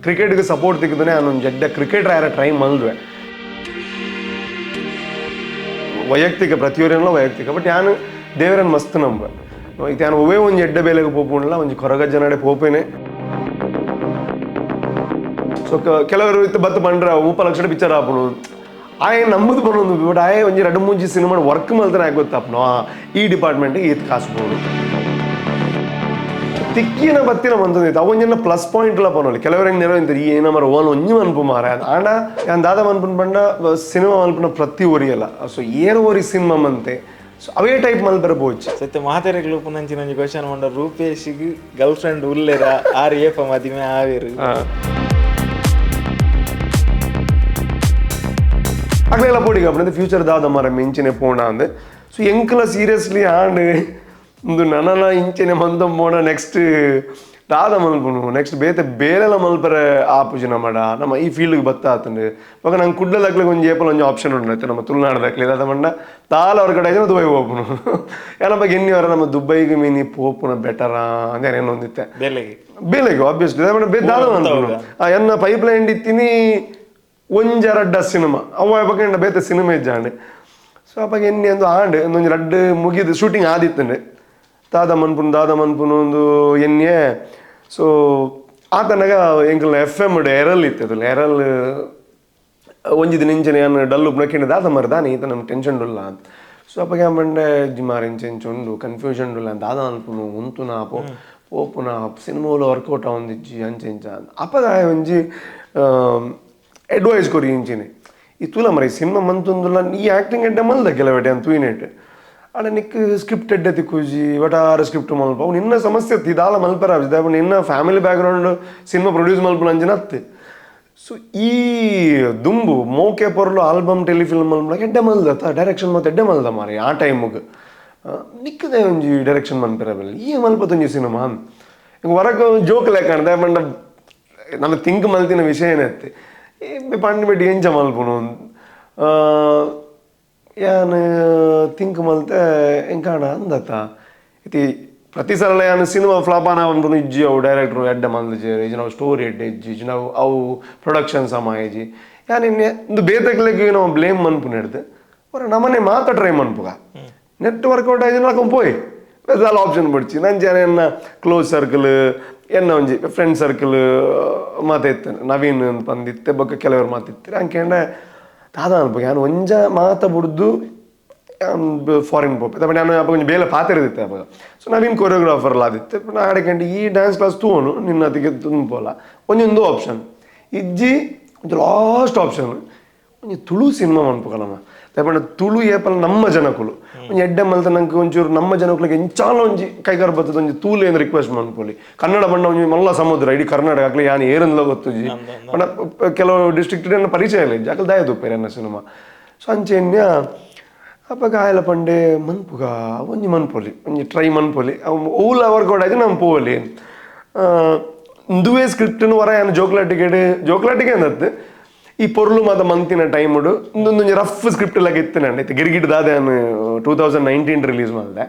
ಕ್ರಿಕೆಟ್ಗೆ ಸಪೋರ್ಟ್ ತೆಗೆದೇ ನಾನೊಂದು ಜಡ್ಡ ಕ್ರಿಕೆಟರ್ ಯಾರ ಟ್ರೈ ಮಾಡಿದ್ವೆ ವೈಯಕ್ತಿಕ ಪ್ರತಿಯೊಬ್ಬರಲ್ಲ ವೈಯಕ್ತಿಕ ಬಟ್ ಯಾನು ದೇವರನ್ನು ಮಸ್ತ್ ನಂಬ ಇದು ನಾನು ಒವೇ ಒಂದು ಎಡ್ಡ ಬೇಲೆಗೆ ಪೋಪುಂಡಲ್ಲ ಒಂದು ಕೊರಗಜ್ಜನಡೆ ಪೋಪೇನೆ ಸೊ ಕೆಲವರು ಇತ್ತು ಬತ್ತು ಬಂಡ್ರ 30 ಲಕ್ಷ ಪಿಕ್ಚರ್ ಆಪುನು ಆಯ್ ನಮ್ಮದು ಬರೋದು ಬಟ್ ಆಯ್ ಒಂದು 2-3 ಸಿನಿಮಾ ವರ್ಕ್ ಮಾಡ್ತಾನೆ ಗೊತ್ತಾಪ್ನು ಈ ಡಿಪಾರ್ಟ್ಮೆಂಟಿಗೆ ಈತ್ ಕಾಸ್ಬೋದು ತಿಕ್ಕಿನ ಬತ್ತಿನ ಬಂದಿತ್ತು ಅವನ ಪ್ಲಸ್ ಪಾಯಿಂಟ್ಲ ಪನೋಲಿ ಕೆಲವರು ಹೆಂಗೆ ನೆರವೇಂತಾರೆ ಈ ಏನಮ್ಮರ ಓನ್ ಒಂಜು ಅನ್ಪು ಮಾರ ಆಂಡ ನಾನು ದಾದ ಮನ್ಪನ್ ಬಂಡ ಸಿನಿಮಾ ಮಲ್ಪನ ಪ್ರತಿ ಒರಿಯಲ್ಲ ಸೊ ಏನು ಒರಿ ಸಿನಿಮಾ ಮಂತೆ ಸೊ ಅವೇ ಟೈಪ್ ಮಲ್ಪರ ಬೋಚ್ ಸತ್ಯ ಮಾತಾಡಗಳು ನಂಚಿ ನಂಜಿ ಕ್ವಶನ್ ಮಾಡ ರೂಪೇಶಿಗೆ ಗರ್ಲ್ ಫ್ರೆಂಡ್ ಉಲ್ಲೇರ ಆರು ಏಪ ಮದಿಮೆ ಆವೇರು ಅಗಲೆಲ್ಲ ಪೋಡಿಗೆ ಅಪ್ಪಂದು ಫ್ಯೂಚರ್ ದಾದ ಮರ ಮಿಂಚಿನ ಪೋಣ ಅಂದೆ ಸೊ ಎಂಕಲ ಸೀರಿಯಸ್ಲಿ ಆಂಡ್ ಒಂದು ನನ್ನ ಇಂಚಿನ ಮಂದಂ ಪೋಣ ನೆಕ್ಸ್ಟ್ ದಾದ ಮಲ್ಪನು ನೆಕ್ಸ್ಟ್ ಬೇರೆಲ್ಲ ಮಲ್ಪರ ಆಪುಜಿನ ಮಾಡ ನಮ್ಮ ಈ ಫೀಲ್ಡ್ಗೆ ಬತ್ತ ಆತಂಡು ಇವಾಗ ನಂಗೆ ಕುಡ್ಲದಾಗ್ಲಿಗೆ ಒಂದು ಏಪಲ್ ಒಂದು ಆಪ್ಷನ್ ಉಂಡೈತೆ ನಮ್ಮ ತುಳುನಾಡದಾಗ್ಲಿ ಅದ ಮಂಡ ತಾಲ ಅವ್ರ ಕಡೆ ದುಬೈ ಹೋಗ್ಪುನು ಏನಪ್ಪ ಎನ್ನಿವರ ನಮ್ಮ ದುಬೈಗೆ ಮೀನಿ ಪೋಪುನ ಬೆಟರಾ ಅಂದೇನೇನು ಒಂದಿತ್ತೆ ಬೇಲೆಗೆ ಆಬ್ವಿಯಸ್ಲಿ ದಾದ ಮಲ್ಪನು ಎನ್ನ ಪೈಪ್ ಲೈನ್ ಇತ್ತೀನಿ ಒಂಜೆರಡ್ಡ ಸಿನಿಮಾ ಅವ ಪಕ್ಕ ಬೇತೆ ಸಿನಿಮಾ ಇಜ್ಜಾಂಡೆ ಸೊ ಅಪ್ಪಾಗ ಎಣ್ಣೆ ಒಂದು ಆಂಡೆ ಒಂದೊಂದು ರಡ್ಡು ಮುಗಿದು ಶೂಟಿಂಗ್ ಆದಿತ್ತಂಡೆ ದಾದ ಮನ್ಪುನು ಒಂದು ಎಣ್ಣೆ ಸೊ ಆತನಾಗ ಎಂಕಲ್ FM ಎರಲ್ ಇತ್ತದಲ್ಲ ಎರಲ್ ಒಂಜಿ ದಿನ ಇಂಚನೆ ಏನು ಡಲ್ಲು ನಕ್ಕಿಂಡ ದಾದ ಮರದಾನೆ ಈತ ನಮ್ಗೆ ಟೆನ್ಷನ್ ಉಲ್ಲ ಅಂತ ಸೊ ಅಪ್ಪಾಗ ಮಂಡೆ ಜಿಮಾರ್ ಇಂಚೆಂಚುಂಡು ಕನ್ಫ್ಯೂಷನ್ ಉಲ್ಲ ದಾದ ಅನ್ಪುನು ಉಂತುನ ಪೋಪುನ ಸಿನಿಮಾಲು ವರ್ಕೌಟ್ ಆವಂದಿಜ್ಜಿ ಅಂಚೆಂಚ ಅಪ್ಪಾಗ ಒಂಜಿ ಅಡ್ವೈಸ್ ಕೊರಿ ಇಂಚಿನಿ ಈ ತುಲ ಮರ ಸಿನಿಮಾ ಮಂತೊಂದುಲ್ಲ ಈ ಆ್ಯಕ್ಟಿಂಗ್ ಎಡ್ಡೆ ಮಲ್ದ ಕೆಲವೆಡೆ ಅಂತ ತೂಯಿನೆಟ್ ಆಡ ನಿಕ್ ಸ್ಕ್ರಿಪ್ಟ್ ಎಡ್ಡೆ ತಿಕ್ಕುಜಿ ಒಟಾರ ಸ್ಕ್ರಿಪ್ಟ್ ಮಲ್ಪ ಅವ್ನು ಇನ್ನ ಸಮಸ್ಯೆ ಇದಾಲ ಮಲ್ಪರ ಅವ್ನು ಇನ್ನ ಫ್ಯಾಮಿಲಿ ಬ್ಯಾಕ್ಗ್ರೌಂಡ್ ಸಿನಿಮಾ ಪ್ರೊಡ್ಯೂಸ್ ಮಲ್ಪನ ಅಂಜಿನ ಹತ್ತು ಸೊ ಈ ದುಂಬು ಮೋಕೆ ಪೊರ್ಲು ಆಲ್ಬಮ್ ಟೆಲಿಫಿಲ್ಮ್ ಮಲ್ಪನ ಎಡ್ಡೆ ಮಲ್ದತ್ತ ಡೈರೆಕ್ಷನ್ ಮತ್ತು ಎಡ್ಡೆ ಮಲ್ದ ಮಾರಿ ಆ ಟೈಮಿಗೆ ನಿಕ್ಕದೆ ಒಂಜಿ ಡೈರೆಕ್ಷನ್ ಮನ್ಪಿರಬಲ್ಲ ಈ ಮಲ್ಪತ್ತೊಂಜಿ ಸಿನಿಮಾ ಹಿಂಗೆ ಹೊರಗೆ ಜೋಕ್ ಲೆಕ್ಕ ಬಂಡ ನಾನು ಥಿಂಕ್ ಮಲ್ತಿನ ವಿಷಯ ಏನತ್ತೆ ಪಂಡು ಬಿಟ್ಟು ಎಂಜ ಮಲ್ಪುನು ಯಾನು ಥಿಂಕ್ ಮಲ್ತೆ ಎಂಕಾಣ ಅಂದತ್ತ ಇತಿ ಪ್ರತಿ ಸಲ ಯಾನು ಸಿನಿಮಾ ಫ್ಲಾಪಾನ ಅಂದ್ರೂ ಇಜ್ಜಿ ಅವು ಡೈರೆಕ್ಟ್ರು ಎಡ್ಡೆ ಮಲ್ದಜಿ ಇಜಿ ನಾವು ಸ್ಟೋರಿ ಎಡ್ಡೆ ಇಜ್ಜಿ ನಾವು ಅವು ಪ್ರೊಡಕ್ಷನ್ ಸಮ ಇಜ್ಜಿ ಯಾನು ಇನ್ನೆ ಒಂದು ಬೇತಕ್ಲೆಗೆ ನಾವು ಬ್ಲೇಮ್ ಮನ್ಪುನ ಹಿಡ್ದು ಅವ್ರ ನಮ್ಮನೆ ಮಾತ್ರ ಟ್ರೈ ಮನ್ಪುಗ ನೆಟ್ ವರ್ಕೌಟ್ ಆಯ್ತು ನಾಲ್ಕು ಪೋಯ್ ಬೆದಾಲ ಆಪ್ಷನ್ ಬಿಡ್ಚಿ ನನ್ನ ಜನ ಎನ್ನ ಕ್ಲೋಸ್ ಸರ್ಕಲ್ ಎನ್ನ ಒಂಜಿ ಫ್ರೆಂಡ್ ಸರ್ಕಲ್ ಮಾತಾಯ್ತು ನವೀನ್ ಬಂದಿತ್ತೆ ಬಗ್ಗೆ ಕೆಲವರು ಮಾತಿರ್ತೀರಿ ಹಂಗೆ ದಾದ ಅನ್ಬೇಕು ನಾನು ಒಂಜ ಮಾತ ಬಿಡ್ದು ಫಾರಿನ್ ಪೋಪೆ ಬಟ್ ನಾನು ಅಪ್ಪ ಒಂಜಿ ಬೇಲೆ ಪಾತಿರದಿತ್ತೆ ಅವಾಗ ಸೊ ನವೀನ್ ಕೊರಿಯೋಗ್ರಾಫರ್ಲ ಆದಿತ್ತೆ ನಾ ಆಡಕಂಡು ಈ ಡ್ಯಾನ್ಸ್ ಕ್ಲಾಸ್ ತೂನು ನಿನ್ನ ಅದಕ್ಕೆ ತುಂಬೋಲ್ಲ ಒಂದೊಂದು ಆಪ್ಷನ್ ಇಜ್ಜಿ ಒಂದು ಲಾಸ್ಟ್ ಆಪ್ಷನ್ ಒಂಜಿ ತುಳು ಸಿನಿಮಾ ಮನ್ಪುಗಳಮ್ಮ ತಗೊಂಡು ತುಳು ಏಪಲ್ ನಮ್ಮ ಜನಕುಲು ಒಂದು ಎಡ್ಡೆ ಮಲ್ತ ನಂಗೆ ಒಂಚೂರು ನಮ್ಮ ಜನಕ್ಲಿಗೆ ಎಂಚಾಲ ಒಂಜಿ ಕೈಗಾರ ಬರ್ತದ ಒಂಜಿ ತೂಲೆ ಏನು ರಿಕ್ವೆಸ್ಟ್ ಮಾಡ್ಕೊಳ್ಳಿ ಕನ್ನಡ ಬಣ್ಣ ಒಂಜಿ ಮಲ್ಲ ಸಮುದ್ರ ಇಡೀ ಕರ್ನಾಟಕ ಆಗ್ಲಿ ಯಾನು ಏರನ್ಲ ಗೊತ್ತುಜಿ ಬಣ್ಣ ಕೆಲವು ಡಿಸ್ಟ್ರಿಕ್ಟ್ ಪರಿಚಯ ಇಲ್ಲ ಜಾಕಲ್ ದಾಯ ತುಪ್ಪೇರಿ ಅನ್ನ ಸಿನಿಮಾ ಸೊ ಅಂಚೆನ್ಯ ಅಪ್ಪಾಗ ಆಯಲ ಪಂಡೆ ಮನ್ಪುಗ ಒಂಜಿ ಮನ್ಪೊಲಿ ಒಂಜಿ ಟ್ರೈ ಮನ್ಪೊಲಿ ಊಲ ವರ್ಕೌಟ್ ಆಯ್ತು ನಮ್ಮ ಪೋಲಿ ದುವೇ ಸ್ಕ್ರಿಪ್ಟ್ನು ಹೊರ ಏನು ಜೋಕ್ಲಾಟಿಗೆ ಅಂದತ್ತು ಈ ಪೊರ್ಲು ಮಾತ ಮಂತಿನ ಟೈಮುಡು ಒಂದೊಂದು ರಫ್ ಸ್ಕ್ರಿಪ್ಟ್ ಎಲ್ಲ ಇತ್ತೇನೆ ಇತ್ತು ಗಿರ್ಗಿಡ್ದಾದ ನಾನು 2019 ರಿಲೀಸ್ ಮಾಡಿದೆ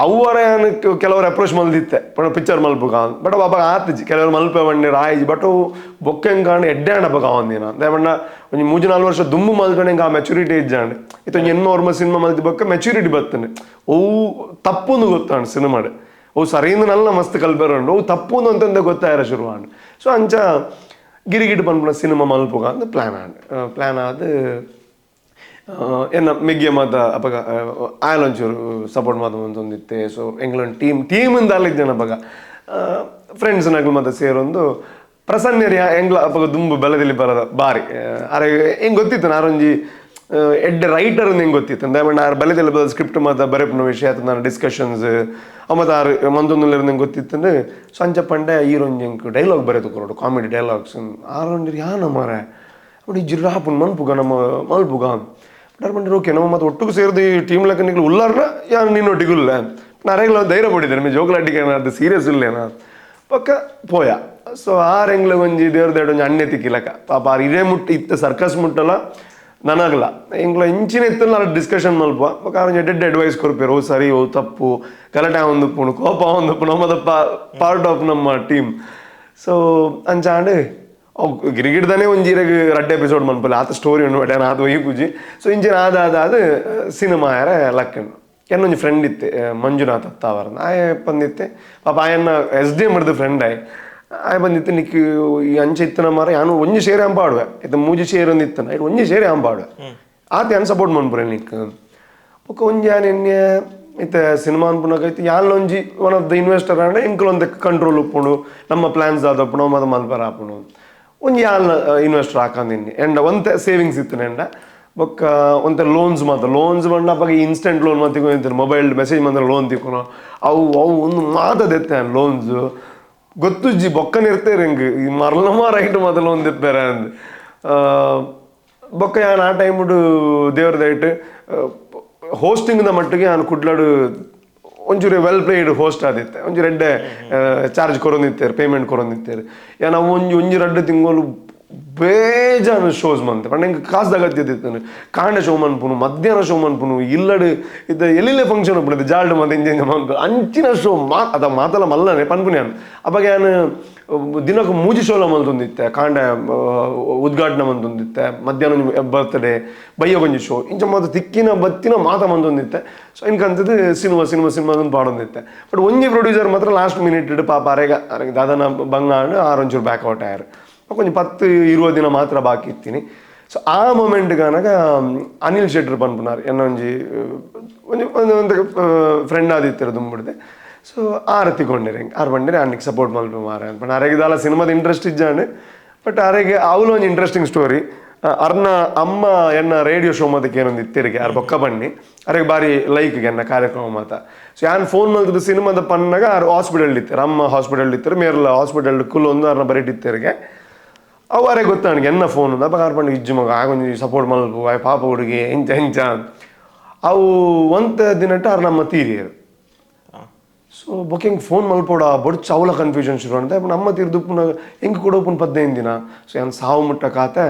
ಅವರ ಏನು ಕೆಲವರು ಅಪ್ರೋಚ್ ಮಲ್ದಿತ್ತೆ ಪಿಕ್ಚರ್ ಮಲ್ಪುಗ ಬಟ್ ಅವಾಗ ಆತಜಿ ಕೆಲವರು ಮಲ್ಪೆ ಬಂಡಿ ರಾಯಿಜಿ ಬಟ್ ಅವು ಬೊಕ್ಕೆಂಗೆ ಕಾಂಡು ಎಡ್ಡೆ ಹಣಪಗ ಒಂದಿನ ಅಂದ ಒಂದು 3-4 ವರ್ಷ ದುಂಬು ಮಲ್ಕೊಂಡು ಹಿಂಗೆ ಆ ಮೆಚುರಿಟಿ ಇಜ್ಜಾಂಡು ಇತ್ತು ಒಂದು 8 ಸಿನಿಮಾ ಮಲ್ತಿ ಬೊಕ್ಕ ಮೆಚುರಿಟಿ ಬರ್ತನೆ ಅವು ತಪ್ಪೊಂದು ಗೊತ್ತಾಂಡು ಸಿನಿಮಾಡು ಅವು ಸರಿಯಿಂದ ನಲ್ಲ ಮಸ್ತ್ ಕಲ್ಪೇರಂಡು ಅವು ತಪ್ಪೊಂದು ಅಂತಂದೆ ಗೊತ್ತಾಯಿರ ಶುರುವಾಂಡು ಸೊ ಅಂಚ ಗಿರಿಗಿಟ್ಟು ಪನ್ಪುನ ಸಿನಿಮಾ ಮಲ್ಪುಗ ಅಂತ ಪ್ಲ್ಯಾನ್ ಆದು ಎನ್ನ ಮಿಗ್ಗೆ ಮಾತ ಅಪಗ ಆಯಲೊಂಚೂರು ಸಪೋರ್ಟ್ ಮಾತ ಒಂದಿತ್ತೆ ಸೊ ಎಂಗ್ಲೊಂದು ಟೀಮಿಂದ ಅಲ್ಲಿದ್ದೇನೆ ಅಪಗ ಫ್ರೆಂಡ್ಸ್ ನಗಲು ಮಾತ ಸೇರೊಂದು ಪ್ರಸನ್ಯರಿ ಎಂಗ್ಲ ಅಪಗ ದುಂಬು ಬೆಲದಲ್ಲಿ ಬರೋದ ಬಾರಿ ಅರೆ ಹೆಂಗೆ ಗೊತ್ತಿತ್ತು ನಾರೊಂಜಿ ಎಡ್ಡೆ ರೈಟರ್ ಹೆಂಗೆ ಗೊತ್ತಿತ್ತು ಅಂದ್ರೆ ಆರು ಬೆಲೆದಲ್ಲಿ ಬರೋದು ಸ್ಕ್ರಿಪ್ಟ್ ಮಾತ ಬರೆಪುನ ವಿಷಯ ಆಯ್ತು ನಾನು ಡಿಸ್ಕಷನ್ಸ್ ಮತ್ತು ಆರು ಮಂದೊಂದು ನಂಗೆ ಗೊತ್ತಿತ್ತಂದ್ರೆ ಸಂಚ ಪಂಡೆ ಈರೊಂದು ಹೆಂಗೆ ಡೈಲಾಗ್ ಬರೆದು ಕೊರೋಡು ಕಾಮಿಡಿ ಡೈಲಾಗ್ಸ್ ಆರೊಂದಿರಿ ಯಾನ ಮಾರ ನೋಡಿ ಜಿರಾಪುನ್ ಮನ್ಪುಗ ನಮ್ಮ ಮಲ್ಪುಗ ಬಟ್ ಬಂದ್ರೆ ಓಕೆ ನಮ್ಮ ಮತ್ತೆ ಒಟ್ಟಿಗೆ ಸೇರಿದು ಈ ಟೀಮ್ ಲೆಕ್ಕ ನಿಗ್ಲು ಉಲ್ಲಾರ ಯಾರು ನಿನ್ನೊಟ್ಟಿಗಿಲ್ಲ ನಾರೆಗ್ಲ ಧೈರ್ಯ ಪಡಿದ್ದಾರೆ ಮೇ ಜೋಗ್ಲಾಟಿಗೆ ಅದು ಸೀರಿಯಸ್ ಇಲ್ಲೇನಾ ಪಕ್ಕ ಪೋಯ ಸೊ ಆರೆಂಗ್ಲ ಒಂಜಿ ದೇವ್ರದೇಡು ಒಂಜಿ ಅಣ್ಣೆ ತಿಕ್ಕಿಲಕ ಪಾಪ ಆರು ಇದೇ ಮುಟ್ಟು ಇತ್ತು ಸರ್ಕಸ್ ಮುಟ್ಟಲ್ಲ ನನಗಲ್ಲ ಎಂಗ್ಲ ಇಂಚಿನ ಇತ್ತಲ್ಲ ನಾನು ಡಿಸ್ಕಷನ್ ಮಲ್ಪ ಕಾರಣ ಎಡ್ಡೆ ಅಡ್ವೈಸ್ ಕೊಡ್ಪೇರು ಓ ಸರಿ ಓ ತಪ್ಪು ಗಲಾಟೆ ಒಂದುಪ್ಪುಣು ಕೋಪ ಒಂದುಪ್ಪು ನಮ್ಮದ ಪಾರ್ಟ್ ಆಫ್ ನಮ್ಮ ಟೀಮ್ ಸೊ ಅಂಚಾಂಡು ಅವು ಗಿರಿಗಿಡ್ದಾನೆ ಒಂಜೀರಾಗ ರಡ್ಡ ಎಪಿಸೋಡ್ ಮನ್ಪಲ್ಲ ಆತ ಸ್ಟೋರಿ ಉಂಡು ಬಟ್ ಅದು ಒಯ್ಯಿ ಪೂಜಿ ಸೊ ಇಂಚಿನ ಅದು ಸಿನಿಮಾ ಯಾರ ಲಕ್ಕಣ್ಣು ಎನ್ನೊಂದು ಫ್ರೆಂಡ್ ಇತ್ತೆ ಮಂಜುನಾಥ್ ಅತ್ತಾವರ ಆಯ ಬಂದಿತ್ತೆ ಪಾಪ ಆಯನ್ನ SDM ಹಿಡ್ದು ಫ್ರೆಂಡ್ ಆಯ ಬಂದಿತ್ತು ನಿಕ್ಕಿ ಈ ಅಂಚೆ ಇತ್ತನ ಮಾರ ಯಾನು ಒಂಜಿ ಸೇರಿ ಹಂಪಾಡುವೆ ಇದು ಮೂಜಿ ಸೇರಿ ಒಂದು ಇತ್ತನ ಇದು ಒಂಜಿ ಸೇರಿ ಹಂಪಾಡುವೆ ಆತ ಏನು ಸಪೋರ್ಟ್ ಮನ್ಪುರೆ ನಿಕ್ ಬೊಕ್ಕ ಒಂಜಿ ಯಾನು ಎಣ್ಣೆ ಇತ್ತೆ ಸಿನಿಮಾ ಅನ್ಪುನಕೈತಿ ಯಾನ್ ಒಂಜಿ ಒನ್ ಆಫ್ ದ ಇನ್ವೆಸ್ಟರ್ ಅಂದ್ರೆ ಇಂಕಲೊಂದು ಕಂಟ್ರೋಲ್ ಉಪ್ಪುಂಡು ನಮ್ಮ ಪ್ಲಾನ್ಸ್ ಆದಪ್ಪುಣು ಮತ್ತೆ ಮಲ್ಪರ ಹಾಪುಣು ಒಂಜಿ ಯಾನ್ ಇನ್ವೆಸ್ಟರ್ ಹಾಕಂದಿನಿ ಎಂಡ ಒಂತೆ ಸೇವಿಂಗ್ಸ್ ಇತ್ತು ಎಂಡ ಬೊಕ್ಕ ಒಂತೆ ಲೋನ್ಸ್ ಬಂಡ ಅಪ್ಪಾಗ ಇನ್ಸ್ಟೆಂಟ್ ಲೋನ್ ಮತ್ತೆ ಮೊಬೈಲ್ ಮೆಸೇಜ್ ಬಂದ್ರೆ ಲೋನ್ ತಿಕ್ಕೊನು ಅವು ಒಂದು ಮಾತದೆತ್ತೆ ಲೋನ್ಸ್ ಗೊತ್ತುಜ್ಜಿ ಬೊಕ್ಕನ ಇರ್ತೇವೆ ಹಿಂಗೆ ಈ ಮರಳಮ್ಮ ರೈಟ್ ಮೊದಲು ಲೋನ್ ತಿಪ್ಪೇರೆ ಅಂದ್ ಬೊಕ್ಕ ಯಾನ್ ಆ ಟೈಮುಡು ದೇವ್ರ ದಯಟ್ ಹೋಸ್ಟಿಂಗ್ದ ಮಟ್ಟಿಗೆ ನಾನು ಕುಡ್ಲಾಡು ಒಂಚೂರು ವೆಲ್ ಪ್ಲೇಡ್ ಹೋಸ್ಟ್ ಆದಿತ್ತೆ ಒಂಚೂರು ರೆಡ್ಡೆ ಚಾರ್ಜ್ ಕೊರೊಂದಿತ್ತೇರು ಪೇಮೆಂಟ್ ಕೊರೊಂದಿತ್ತೇರು ನಾವು ಒಂಜಿ ರಡ್ಡು ತಿಂಗಳು ಬೇಜಾನು ಶೋಸ್ ಮಂತೆ ಪಂಡ ಹಿಂಗೆ ಕಾಸು ಅಗತ್ಯದಿತ್ತು ಕಾಂಡ ಶೋ ಮನ್ಪುನು ಮಧ್ಯಾಹ್ನ ಶೋ ಮನ್ಪುನು ಇಲ್ಲಡು ಇದು ಎಲ್ಲೆಲ್ಲೇ ಫಂಕ್ಷನ್ ಉಪ್ಪುಡು ಜಾಲ್ಡ್ ಮತ್ತೆ ಇಂಜ ಮನ್ಪು ಅಂಚಿನ ಶೋ ಅದ ಮಾತಲ್ಲ ಮಲ್ಲನೆ ಪನ್ಪುನಿ ನಾನು ಅವಾಗ ನಾನು ದಿನಕ್ಕೆ ಮೂಜಿ ಶೋಲ ಮಲ್ತೊಂದಿತ್ತೆ ಕಾಂಡ ಉದ್ಘಾಟನೆ ಮಂತೊಂದಿತ್ತೆ ಮಧ್ಯಾಹ್ನ ಬರ್ತ್ಡೇ ಬಯ್ಯಗೊಂಜಿ ಶೋ ಇಂಚ ಮಾತು ತಿಕ್ಕಿನ ಬತ್ತಿನ ಮಾತ ಮಂತೊಂದಿತ್ತೆ ಸೊ ಇನ್ಕಂತದ್ದು ಸಿನಿಮಾದೊಂದು ಪಾಡೊಂದಿತ್ತೆ ಬಟ್ ಒಂಜಿ ಪ್ರೊಡ್ಯೂಸರ್ ಮಾತ್ರ ಲಾಸ್ಟ್ ಮಿನಿಟ್ ಇಡು ಪಾಪ ಅರೆಗ ದಾದನ ಬಂಗಾಂಡು ಆರೊಂಚೂರು ಬ್ಯಾಕ್ಔಟ್ ಆಯ್ರು ಕೊಂಚ 10-20 ದಿನ ಮಾತ್ರ ಬಾಕಿ ಇತ್ತೀನಿ ಸೊ ಆ ಮೂಮೆಂಟ್ ಕನಕ ಅನಿಲ್ ಶೆಟ್ಟರ್ ಪನ್ಪುನಾರು ಎನ್ನೊಂಜಿ ಒಂದು ಫ್ರೆಂಡ್ ಆದಿತ್ತರ ದುಂಬಿಡ್ದೆ ಸೊ ಆರು ತಿಗೊಂಡಿರಿ ಆರು ಬಂದಿರಿ ಅನ್ನಕ್ಕೆ ಸಪೋರ್ಟ್ ಮಲ್ಪು ಮಾರ ಅನ್ಪಣ್ಣ ಅರೆಗೆ ದಾಲ ಸಿನಿಮಾದ ಇಂಟ್ರೆಸ್ಟ್ ಇಜ್ಜಾಂಡು ಬಟ್ ಅರೆಗೆ ಅವಳು ಒಂದು ಇಂಟ್ರೆಸ್ಟಿಂಗ್ ಸ್ಟೋರಿ ಅರ್ನ ಅಮ್ಮ ಎನ್ನ ರೇಡಿಯೋ ಶೋ ಮತಕ್ಕೆ ಏನೊಂದು ಇತ್ತಿರಿಗೆ ಯಾರು ಬೊಕ್ಕ ಬನ್ನಿ ಅರೆಗೆ ಬಾರಿ ಲೈಕ್ಗೆ ಎನ್ನ ಕಾರ್ಯಕ್ರಮ ಮಾತ ಸೊ ಯಾನ್ ಫೋನ್ ಮಲ್ತದ ಸಿನಿಮಾದ ಪನ್ನಾಗ ಅವ್ರು ಹಾಸ್ಪಿಟಲ್ ಇತ್ತಾರೆ ಅಮ್ಮ ಹಾಸ್ಪಿಟಲ್ ಇತ್ತಾರೆ ಮೇರ್ಲ ಹಾಸ್ಪಿಟಲ್ ಕುಲ್ಲೊಂದು ಅವ್ರನ್ನ ಬರೀಟಿತ್ತರಿಗೆ ಅವರೇ ಗೊತ್ತ ನನಗೆ ಎನ್ನ ಫೋನ್ ಅಪ್ಪ ಕಾರ್ಪಂಡು ಇಜ್ಜು ಮಗ ಆಗೊಂದು ಸಪೋರ್ಟ್ ಮಲ್ಪು ಪಾಪ ಹುಡುಗಿ ಹೆಂಚ ಅವು ಒಂತ ದಿನಟ್ಟ ಅವ್ರು ನಮ್ಮ ತೀರಿಯರು ಸೊ ಬೊಕ್ಕೆ ಫೋನ್ ಮಲ್ಪೋಡ ಬೊಡ್ಚು ಅವಲ ಕನ್ಫ್ಯೂಷನ್ ಶುರು ಅಂತ ನಮ್ಮ ತೀರ್ದುಪ್ಪನ ಹೆಂಗೆ ಕೊಡೋಪನ್ 15 ದಿನ ಸೊ ಏನು ಸಾವು ಮುಟ್ಟ ಕಾತೆ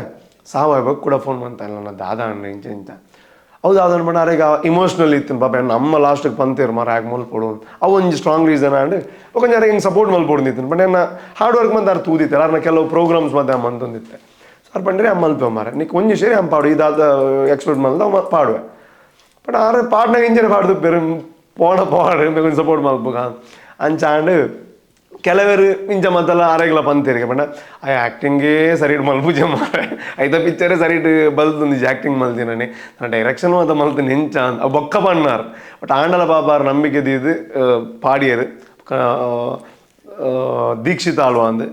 ಸಾವು ಕೂಡ ಫೋನ್ ಮಾಡ್ತಾ ಇಲ್ಲ ನನ್ನ ದಾದ ಅಣ್ಣ ಇಂಚ ಹೌದು ಅದನ್ನ ಬಣ್ಣ ಅರೆಗ ಇಮೋಷ್ನಲ್ ಇತ್ತು ಪಾಪ ನಮ್ಮ ಲಾಸ್ಟಿಗೆ ಪಂತೇರು ಮರ ಆಗ ಮಲ್ಪೊಡು ಅವು ಒಂದು ಸ್ಟ್ರಾಂಗ್ ರೀಸನ್ ಆಂಡ್ ಕೊಂಚ ಹಿಂಗೆ ಸಪೋರ್ಟ್ ಮಲ್ಪೊಡಿತ್ತು ಬಟ್ ನನ್ನ ಹಾರ್ಡ್ ವರ್ಕ್ ಮಂತ್ ಅವ್ರು ತೂದಿತ್ತೆ ಅವ್ರನ್ನ ಕೆಲವು ಪ್ರೋಗ್ರಾಮ್ಸ್ ಮತ್ತೆ ಮಂತೊಂದಿತ್ತೆ ಸೊ ಅವ್ರು ಬಂದ್ರೆ ಮಲ್ಪೆ ಮಾರ ನೀ ಒಂಜಿ ಸೇರಿ ಪಾಡು ಇದಾದ ಎಕ್ಸ್ಪೆಕ್ಟ್ ಮಲ್ದ ಪಾಡುವೆ ಬಟ್ ಆರು ಪಾಡ್ನಾಗ ಇಂಜನೆ ಪಾಡ್ದು ಬೇರೆ ಪಾಡು ಕೊಂಚ ಸಪೋರ್ಟ್ ಮಲ್ಪಗ ಅಂಚಾಂಡ್ ಕೆಲವರು ಇಂಚ ಮತ್ತೆಲ್ಲ ಆರೆಗ್ಲ ಪಂತೇರಿಗೆ ಬಣ್ಣ ಆ ಆ್ಯಕ್ಟಿಂಗೇ ಸರಿ ಮಲ್ಪೂಜೆ ಮಾರೆ ಐತ ಪಿಕ್ಚರೇ ಸರಿ ಬಲ್ತೊಂದು ಆ್ಯಕ್ಟಿಂಗ್ ಮಲ್ತೀನಿ ನಾನು ಡೈರೆಕ್ಷನ್ ಮತ್ತು ಮಲ್ತೀನಿ ಹೆಂಚ ಅಂತ ಬೊಕ್ಕ ಬಣ್ಣಾರು ಬಟ್ ಆಂಡಲ ಪಾಪಾರು ನಂಬಿಕೆ ಇದು ಪಾಡಿಯರು ದೀಕ್ಷಿತ ಆಳ್ವ ಅಂದು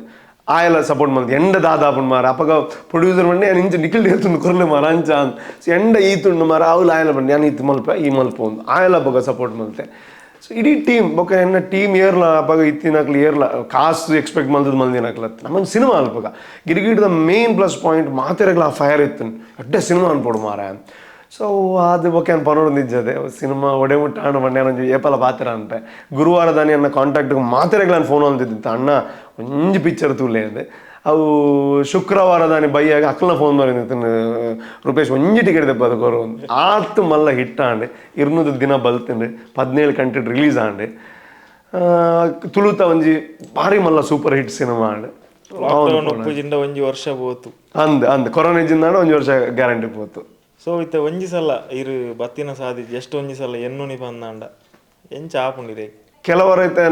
ಆಯೆಲ್ಲ ಸಪೋರ್ಟ್ ಮಲ್ತಿ ಎಂಡ ದಾದಾಪುಂಡು ಮಾರ ಅಪ್ಪಗ ಪ್ರೊಡ್ಯೂಸರ್ ಬಂದು ನಾನು ಇಂಚ ನಿಖಿಲ್ ಹೇಳ್ತುಂಡು ಕೊರ್ಲೆ ಮಾರ ಅಂಚ ಅಂತ ಸೊ ಎಂಡ ಈತುಂಡು ಮಾರ ಅವ್ಲು ಆಯೆಲ್ಲ ಬಂದು ನಾನು ಈತು ಮಲ್ಪ ಈ ಮಲ್ಪ ಒಂದು ಆಯೆಲ್ಲ ಬೊಗ ಸಪೋರ್ಟ್ ಮಲ್ತೆ ಸೊ ಇಡೀ ಟೀಮ್ ಬೊಕ್ಕ ಎನ್ನ ಟೀಮ್ ಏರ್ಲ ಅಪ್ಪಾಗ ಇತ್ತಿನಕ್ಲಿ ಏರ್ಲ ಕಾಸು ಎಕ್ಸ್ಪೆಕ್ಟ್ ಮಲ್ತದ ಮಲ್ದಿನಕ್ಲ ನಮ್ಮೊಂದು ಸಿನಿಮಾ ಅಲ್ಪಗ ಗಿರಿಗಿಡದ ಮೇನ್ ಪ್ಲಸ್ ಪಾಯಿಂಟ್ ಮಾತೆರೆಗ್ಲ ಆ ಫೈರ್ ಇತ್ತು ಎಡ್ಡೆ ಸಿನಿಮಾ ಅನ್ಪೋಡು ಮಾರ ಸೊ ಅದು ಬೊಕ್ಕೆ ಅನ್ ಪನೋಡು ನಿಜ್ಜದೆ ಸಿನಿಮಾ ಒಡೆ ಮುಟ್ಟ ಹಣ್ಣು ಬಣ್ಣೆ ಒಂದು ಏಪಲ ಪಾತ್ರ ಅಂತೆ ಗುರುವಾರದಾನಿ ಅನ್ನ ಕಾಂಟ್ಯಾಕ್ಟ್ಗೆ ಮಾತೆರೆಗ್ಲ ನಾನು ಫೋನ್ ಅಂತಿದ್ದಿತ್ತು ಅಣ್ಣ ಒಂಜಿ ಪಿಕ್ಚರ್ ತೂಲೆ ಅಂದೆ ಅವು ಶುಕ್ರವಾರದಾನಿ ಬೈಯಾಗ ಅಕ್ಕನ ಫೋನ್ ಮಾಡಿತ್ತು ರೂಪೇಶ್ ಒಂಜಿ ಟಿಕೆಟ್ ತೆಪ್ಪದು ಕೊರು ಆತು ಮಲ್ಲ ಹಿಟ್ ಆಂಡೆ 200 ದಿನ ಬಲ್ತಿಂಡು 17 ಕಂಟ್ರಿ ರಿಲೀಸ್ ಆಂಡೆ ತುಳುತ ಒಂಜಿ ಭಾರಿ ಮಲ್ಲ ಸೂಪರ್ ಹಿಟ್ ಸಿನಿಮಾ ಆಂಡೆ ಒಂಜಿ ವರ್ಷ ಹೋತು ಅಂದ್ ಕೊರೋನಾ ಇಜ್ಜಿಂದ ಒಂಜಿ ವರ್ಷ ಗ್ಯಾರಂಟಿ ಹೋತು ಸೊ ಇತ್ತೆ ಒಂಜಿ ಸಲ ಇರು ಬತ್ತಿನ ಸಾಧಿ ಎಷ್ಟು ಒಂಜಿ ಸಲ ಎನ್ನುನಿ ಬಂದಾಂಡ ಎಂಚ ಆಪುಂಡಿದೆ ಕೆಲವರೈತೆ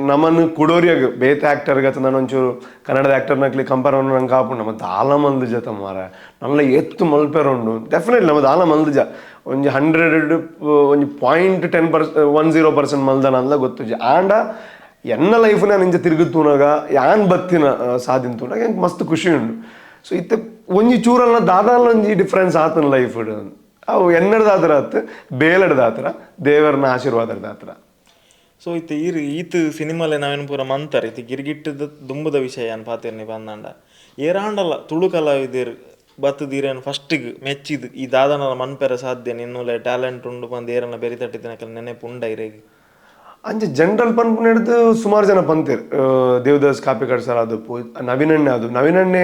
ನಮ್ಮನ್ನು ಕುಡೋರಿಯಾಗ ಬೇತೆ ಆ್ಯಕ್ಟರ್ಗೆ ನಾನು ಒಂಚೂರು ಕನ್ನಡದ ಆ್ಯಕ್ಟರ್ನಾಗ್ಲಿ ಕಂಪೇರ್ ಮಾಡಿ ನಂಗೆ ಕಾಪುಂಡು ನಮ್ಮ ದಾಲ ಮಲ್ದು ಜತ ಮಾರ ನಲ್ಲ ಎತ್ತು ಮಲ್ಪೇರುಂಡು ಡೆಫಿನೆಟ್ಲಿ ನಮ್ಮ ದಾಲ ಮಲ್ದು ಜ ಒಂಜಿ 100 ಒಂಜಿ 0.10% ಮಲ್ದನ ಅಂದ ಗೊತ್ತು ಜ ಆಂಡ ಎನ್ನ ಲೈಫ್ ನಾನು ಇಂಚ ತಿರುಗುತ್ತೂನಾಗ ಯಾನ್ ಬತ್ತಿನ ಸಾಧಿಂತೂನಾಗ ಹೆಂಗೆ ಮಸ್ತ್ ಖುಷಿ ಉಂಡು ಸೊ ಇತ್ತೆ ಒಂಜಿ ಚೂರಲ್ಲ ದಾದಾಲ ಒಂಜಿ ಡಿಫ್ರೆನ್ಸ್ ಆತನ ಲೈಫ್ ಅವು ಎನ್ನಡ್ದಾತ್ರ ಆತು ಬೇಲಡ್ದಾತ್ರ ದೇವರನ್ನ ಆಶೀರ್ವಾದದ ಹತ್ರ ಸೊ ಇತ್ತೆ ಈತ್ ಸಿನಿಮಾಲೆ ನಾವೇನು ಪೂರ ಮಂತಾರೆ ಇತ್ತು ಗಿರ್ಗಿಟ್ಟದ ದುಂಬದ ವಿಷಯ ಏನು ಪಾತಿರ್ನಿ ಬಂದಾಂಡ ಏರಾಂಡಲ್ಲ ತುಳು ಕಲಾವಿದರು ಬತ್ತದೀರೇನು ಫಸ್ಟಿಗೆ ಮೆಚ್ಚಿದು ಈ ದಾದನ ಮನ್ಪೆರ ಸಾಧ್ಯ ನಿನ್ನೂಲೆ ಟ್ಯಾಲೆಂಟ್ ಉಂಡು ಬಂದು ಏರನ್ನ ಬೆರಿ ತಟ್ಟಿದ್ದಿನಕಲ್ಲ ನೆನೆಪುಂಡ ಇರೇಗಿ ಅಂಚೆ ಜನರಲ್ ಪನ್ಪು ಹಿಡಿದು ಸುಮಾರು ಜನ ಪಂತೀರು ದೇವದಾಸ್ ಕಾಪಿಕಾಡ್ ಸರ್ ಅದು ನವೀನಣ್ಣೆ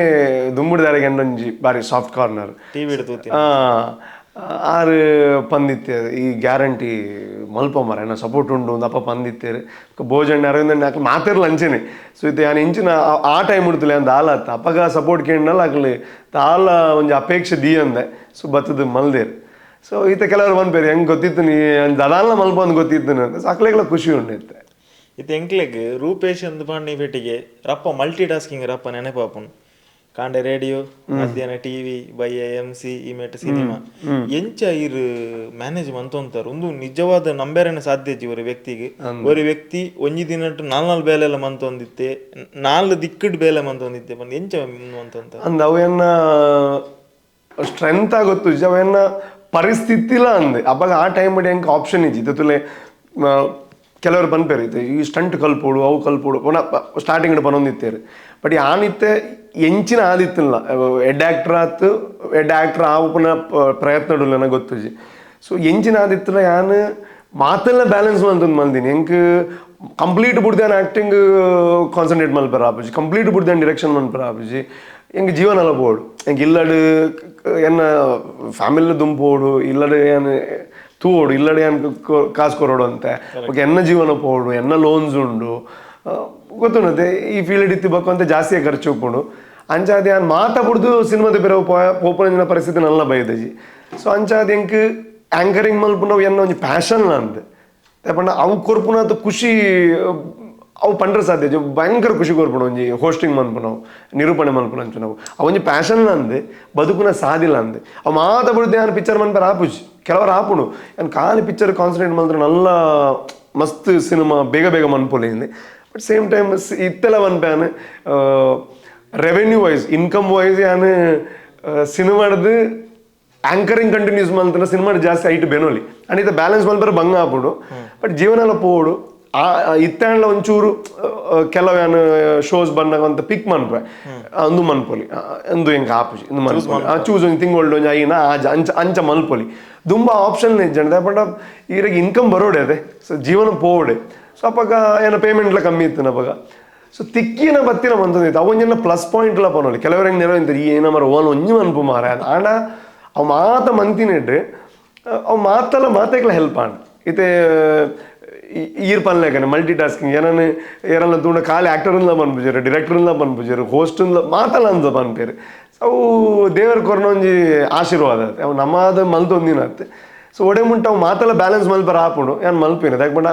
ದುಂಬುಡ್ದಾರಿಗೆ ಎಂಡೊಂಜಿ ಬಾರಿ ಸಾಫ್ಟ್ ಕಾರ್ನರ್ ಟಿವಿ ಹಿಡಿದು ಆರು ಪಂದಿತ್ತೆ ಈ ಗ್ಯಾರಂಟಿ ಮಲ್ಪ ಮರ ಏನ ಸಪೋರ್ಟ್ ಉಂಡು ಒಂದು ಅಪ್ಪ ಬಂದಿತ್ತೇರು ಭೋಜನ ಅರವಿಂದ ಹಾಕಿ ಮಾತಿರ್ಲ ಅಂಚೆನೆ ಸೊ ಇದು ನಾನು ಇಂಚಿನ ಆ ಟೈಮ್ ಉಡ್ತಿಲ್ಲ ಅಂದ ಆಲತ್ತ ಅಪ್ಪಗ ಸಪೋರ್ಟ್ ಕೇಳಲ್ಲ ಆಗ್ಲಿ ತಾಲ ಒಂದು ಅಪೇಕ್ಷೆ ದಿ ಅಂದೆ ಸೊ ಬತ್ತದ ಮಲ್ದೇರು ಸೊ ಈತ ಕೆಲವರು ಬಂದ್ಬೇರು ಹೆಂಗೆ ಗೊತ್ತಿತ್ತು ನೀ ದಲಾಲ್ನ ಮಲ್ಪ ಒಂದು ಗೊತ್ತಿತ್ತು ಅಂತ ಸಾಕ್ಲೆಲ್ಲ ಖುಷಿ ಉಂಡಿತ್ತೆ ಇದು ಎಂಕ್ಲೆಗ್ ರೂಪೇಶ್ ಅಂದ್ ಪಾಂಡಿ ಭೇಟಿಗೆ ರಪ್ಪ ಮಲ್ಟಿ ಟಾಸ್ಕಿಂಗ್ ರಪ್ಪ ನೆನಪಾಪುನ್ ಕಾಂಡೆ ರೇಡಿಯೋ ಮಧ್ಯಾಹ್ನ ಟಿವಿ ಬಯ್ಯ MC ಇಮೇಟ್ ಸಿನಿಮಾ ಎಂಚ ಇರು ಮ್ಯಾನೇಜ್ ಮಂತೊಂತಾರು ಒಂದು ನಿಜವಾದ ನಂಬೇರನೆ ಸಾಧ್ಯ ಇಜ್ಜಿ ஒரு ವ್ಯಕ್ತಿ ಒಂಜಿ ದಿನಟ್ಟು ನಾಲ್ ಬೇಲೆಲ್ಲ ಮಂತೊಂದಿತ್ತೆ 4 ದಿಕ್ಕಡ್ ಬೇಲೆ ಮಂತೊಂದಿತ್ತೆ ಬಂದು ಎಂಚ ಮಂತೊಂತ ಅಂದ ಅವೆನ್ನ ಸ್ಟ್ರೆಂತ್ ಆಗೊತ್ತು ಅವೆನ್ನ ಪರಿಸ್ಥಿತಿಲ ಅಂದೆ ಅವಾಗ ಆ ಟೈಮ್ ಮಾಡಿ ಹೆಂಗೆ ಆಪ್ಷನ್ ಇಜ್ಜಿತ್ತು ತುಲೆ ಕೆಲವರು ಬಂದ್ಪೇರಿತ್ತು ಈ ಸ್ಟಂಟ್ ಕಲ್ಪೋಡು ಅವು ಕಲ್ಪೋಡು ಪುನಃ ಸ್ಟಾರ್ಟಿಂಗ್ ಪನೊಂದಿತ್ತೇರು ಬಟ್ ಆನಿತ್ತೆ ಎಂಚಿನ ಆದಿತ್ತಿಲ್ಲ ಎಡ್ ಆ್ಯಕ್ಟ್ರ್ ಆವು ಪುನಃ ಪ್ರಯತ್ನ ನನಗೆ ಗೊತ್ತುಜಿ ಸೊ ಎಂಚಿನ ಆದಿತ್ತಿಲ್ಲ ಯಾನು ಮಾತೆಲ್ಲ ಬ್ಯಾಲೆನ್ಸ್ ಮಂತಂದು ಮಂದಿನಿ ಹೆಂಗೆ ಕಂಪ್ಲೀಟ್ ಬಿಡ್ದೇನು ಆ್ಯಕ್ಟಿಂಗ್ ಕಾನ್ಸಂಟ್ರೇಟ್ ಮಲ್ಪರ ಆಪುಜಿ ಕಂಪ್ಲೀಟ್ ಬಿಡ್ದೇನು ಡಿರೆಕ್ಷನ್ ಮಲ್ಪರ ಆಪುಜಿ ಹೆಂಗೆ ಜೀವನ ಎಲ್ಲ ಬೋಡು ಹೆಂಗೆ ಇಲ್ಲಡು ಎನ್ನ ಫ್ಯಾಮಿಲಿ ದುಂಪೋಡು ಇಲ್ಲಡು ಏನು ತೂಡು ಇಲ್ಲಡೆ ಏನು ಕಾಸು ಕೊರೋಡು ಅಂತೆ ಓಕೆ ಎನ್ನ ಜೀವನ ಪೋಡು ಎನ್ನ ಲೋನ್ಸ್ ಉಂಡು ಗೊತ್ತುಂಡತೆ ಈ ಫೀಲ್ಡ್ ಇತ್ತಿ ಬಕ್ಕು ಅಂತ ಜಾಸ್ತಿ ಖರ್ಚು ಉಪ್ಪುಂಡು ಅಂಚಾದ ಏನು ಮಾತಾಡ್ದು ಸಿನಿಮಾದ ಬೇರೆ ಪೋಪನ ಪರಿಸ್ಥಿತಿ ನಲ್ಲ ಬೈದಜಿ ಸೊ ಅಂಚಾದ ಹೆಂಗೆ ಆ್ಯಂಕರಿಂಗ್ ಮಲ್ಪುನವು ಎನ್ನ ಒಂದು ಪ್ಯಾಷನ್ ಅಂದೆ ಪಂಡ ಅವು ಕೊರ್ಪುನ ಅದು ಖುಷಿ ಅವು ಪಂಡ್ರೆ ಸಾಧ್ಯ ಭಯಂಕರ ಖುಷಿ ಕೊರ್ಪುಣ ಒಂಜಿ ಹೋಸ್ಟಿಂಗ್ ಮನ್ಪು ನಾವು ನಿರೂಪಣೆ ಮನ್ಪುನ ಅಂಚು ನಾವು ಅವೊಂಜಿ ಪ್ಯಾಷನ್ ಅಂದೆ ಬದುಕುನ ಸಾದಿಲ್ಲ ಅಂದೆ ಅವು ಮಾತಾಡ್ದು ಏನು ಪಿಕ್ಚರ್ ಮನ್ಪರ ಆಪುಜಿ ಕೆಲವರು ಆಪುಡು ಏನು ಖಾಲಿ ಪಿಕ್ಚರ್ ಕಾನ್ಸಂಟ್ರೇಟ್ ಮಾಡಿದ್ರೆ ನಲ್ಲ ಮಸ್ತ್ ಸಿನಿಮಾ ಬೇಗ ಬೇಗ ಮನ್ಪೊಲಿಂది ಬಟ್ ಸೇಮ್ ಟೈಮ್ ಇತ್ತೆಲ್ಲ ಮನ್ಪೇನು ರೆವೆನ್ಯೂ ವೈಸ್ ಇನ್ಕಮ್ ವೈಸ್ ಏನು ಸಿನಿಮಾಡ್ದು ಆ್ಯಂಕರಿಂಗ್ ಕಂಟಿನ್ಯೂಸ್ ಮಲ್ತನ ಸಿನಿಮಾ ಜಾಸ್ತಿ ಐಟ್ ಬೆನೋಲಿ ಅಂಡ್ ಇದು ಬ್ಯಾಲೆನ್ಸ್ ಮಲ್ಪರ ಭಂಗ ಆಪುಡು ಬಟ್ ಜೀವನ ಎಲ್ಲ ಪೋಡು ಆ ಇತ್ತಂಡ್ಲ ಒಂಚೂರು ಕೆಲವೇನು ಶೋಸ್ ಬಂದಾಗ ಅಂತ ಪಿಕ್ ಮನ್ಪೆ ಅಂದು ಮನ್ಪೊಲಿ ಅಂದು ಹೆಂಗೆ ಆಪುಜಿ ಇಂದು ಮನ್ಪೊಲಿ ಚೂಸ್ ಒಂದು ತಿಂಗಳು ಒಂದು ಐನ ಅಂಚ ಮಲ್ಪೊಲಿ ತುಂಬ ಆಪ್ಷನ್ ಇಜ್ಜಂಡೆ ಬಟ್ ಈಗ ಇನ್ಕಮ್ ಬರೋಡೆ ಅದೇ ಸೊ ಜೀವನ ಪೋಡೆ ಸೊ ಅಪ್ಪಾಗ ಏನೋ ಪೇಮೆಂಟ್ಲ ಕಮ್ಮಿ ಇತ್ತು ಅಪ್ಪಾಗ ಸೊ ತಿಕ್ಕಿನ ಬತ್ತಿನ ಮಂತಂದಿತ್ತು ಅವೊಂಜನ ಪ್ಲಸ್ ಪಾಯಿಂಟ್ಲ ಪನೋಲಿ ಕೆಲವರು ಹೆಂಗೆ ನೆರವಿಂತಾರೆ ಈ ಏನೋ ಮರ ಓನ್ ಒಂಜಿ ಮನ್ಪು ಮಾರ ಆಂಡ ಅವು ಮಾತ ಮಂತಿನಿಟ್ಟು ಅವು ಮಾತೆಲ್ಲ ಮಾತೆಗ್ಲ ಹೆಲ್ಪ್ ಆಂಡ್ ಇತ್ತೆ ಈರ್ ಪನ್ಲೇಕನೆ ಮಲ್ಟಿ ಟಾಸ್ಕಿಂಗ್ ಏನನ್ನ ತೂಂಡ ಖಾಲಿ ಆ್ಯಕ್ಟರ್ನ ಪನ್ಪುಜರು ಡಿರೆಕ್ಟರ್ನ ಪನ್ಪುಜರು ಹೋಸ್ಟ್ನ ಮಾತಲ್ಲ ಅಂದ ಪನ್ಪೇರು ಅವು ದೇವರ ಕೊರ್ನ ಒಂಜಿ ಆಶೀರ್ವಾದ ಆಯ್ತು ಅವು ನಮ್ಮದು ಮಲ್ತೊಂದಿನ ಆಯ್ತು ಸೊ ಒಡೆ ಮುಂಟ ಅವು ಮಾತೆಲ್ಲ ಬ್ಯಾಲೆನ್ಸ್ ಮಲ್ಪರ ಆಪುಂಡು ಏನು ಮಲ್ಪಿನ ಯಾಕಂಡ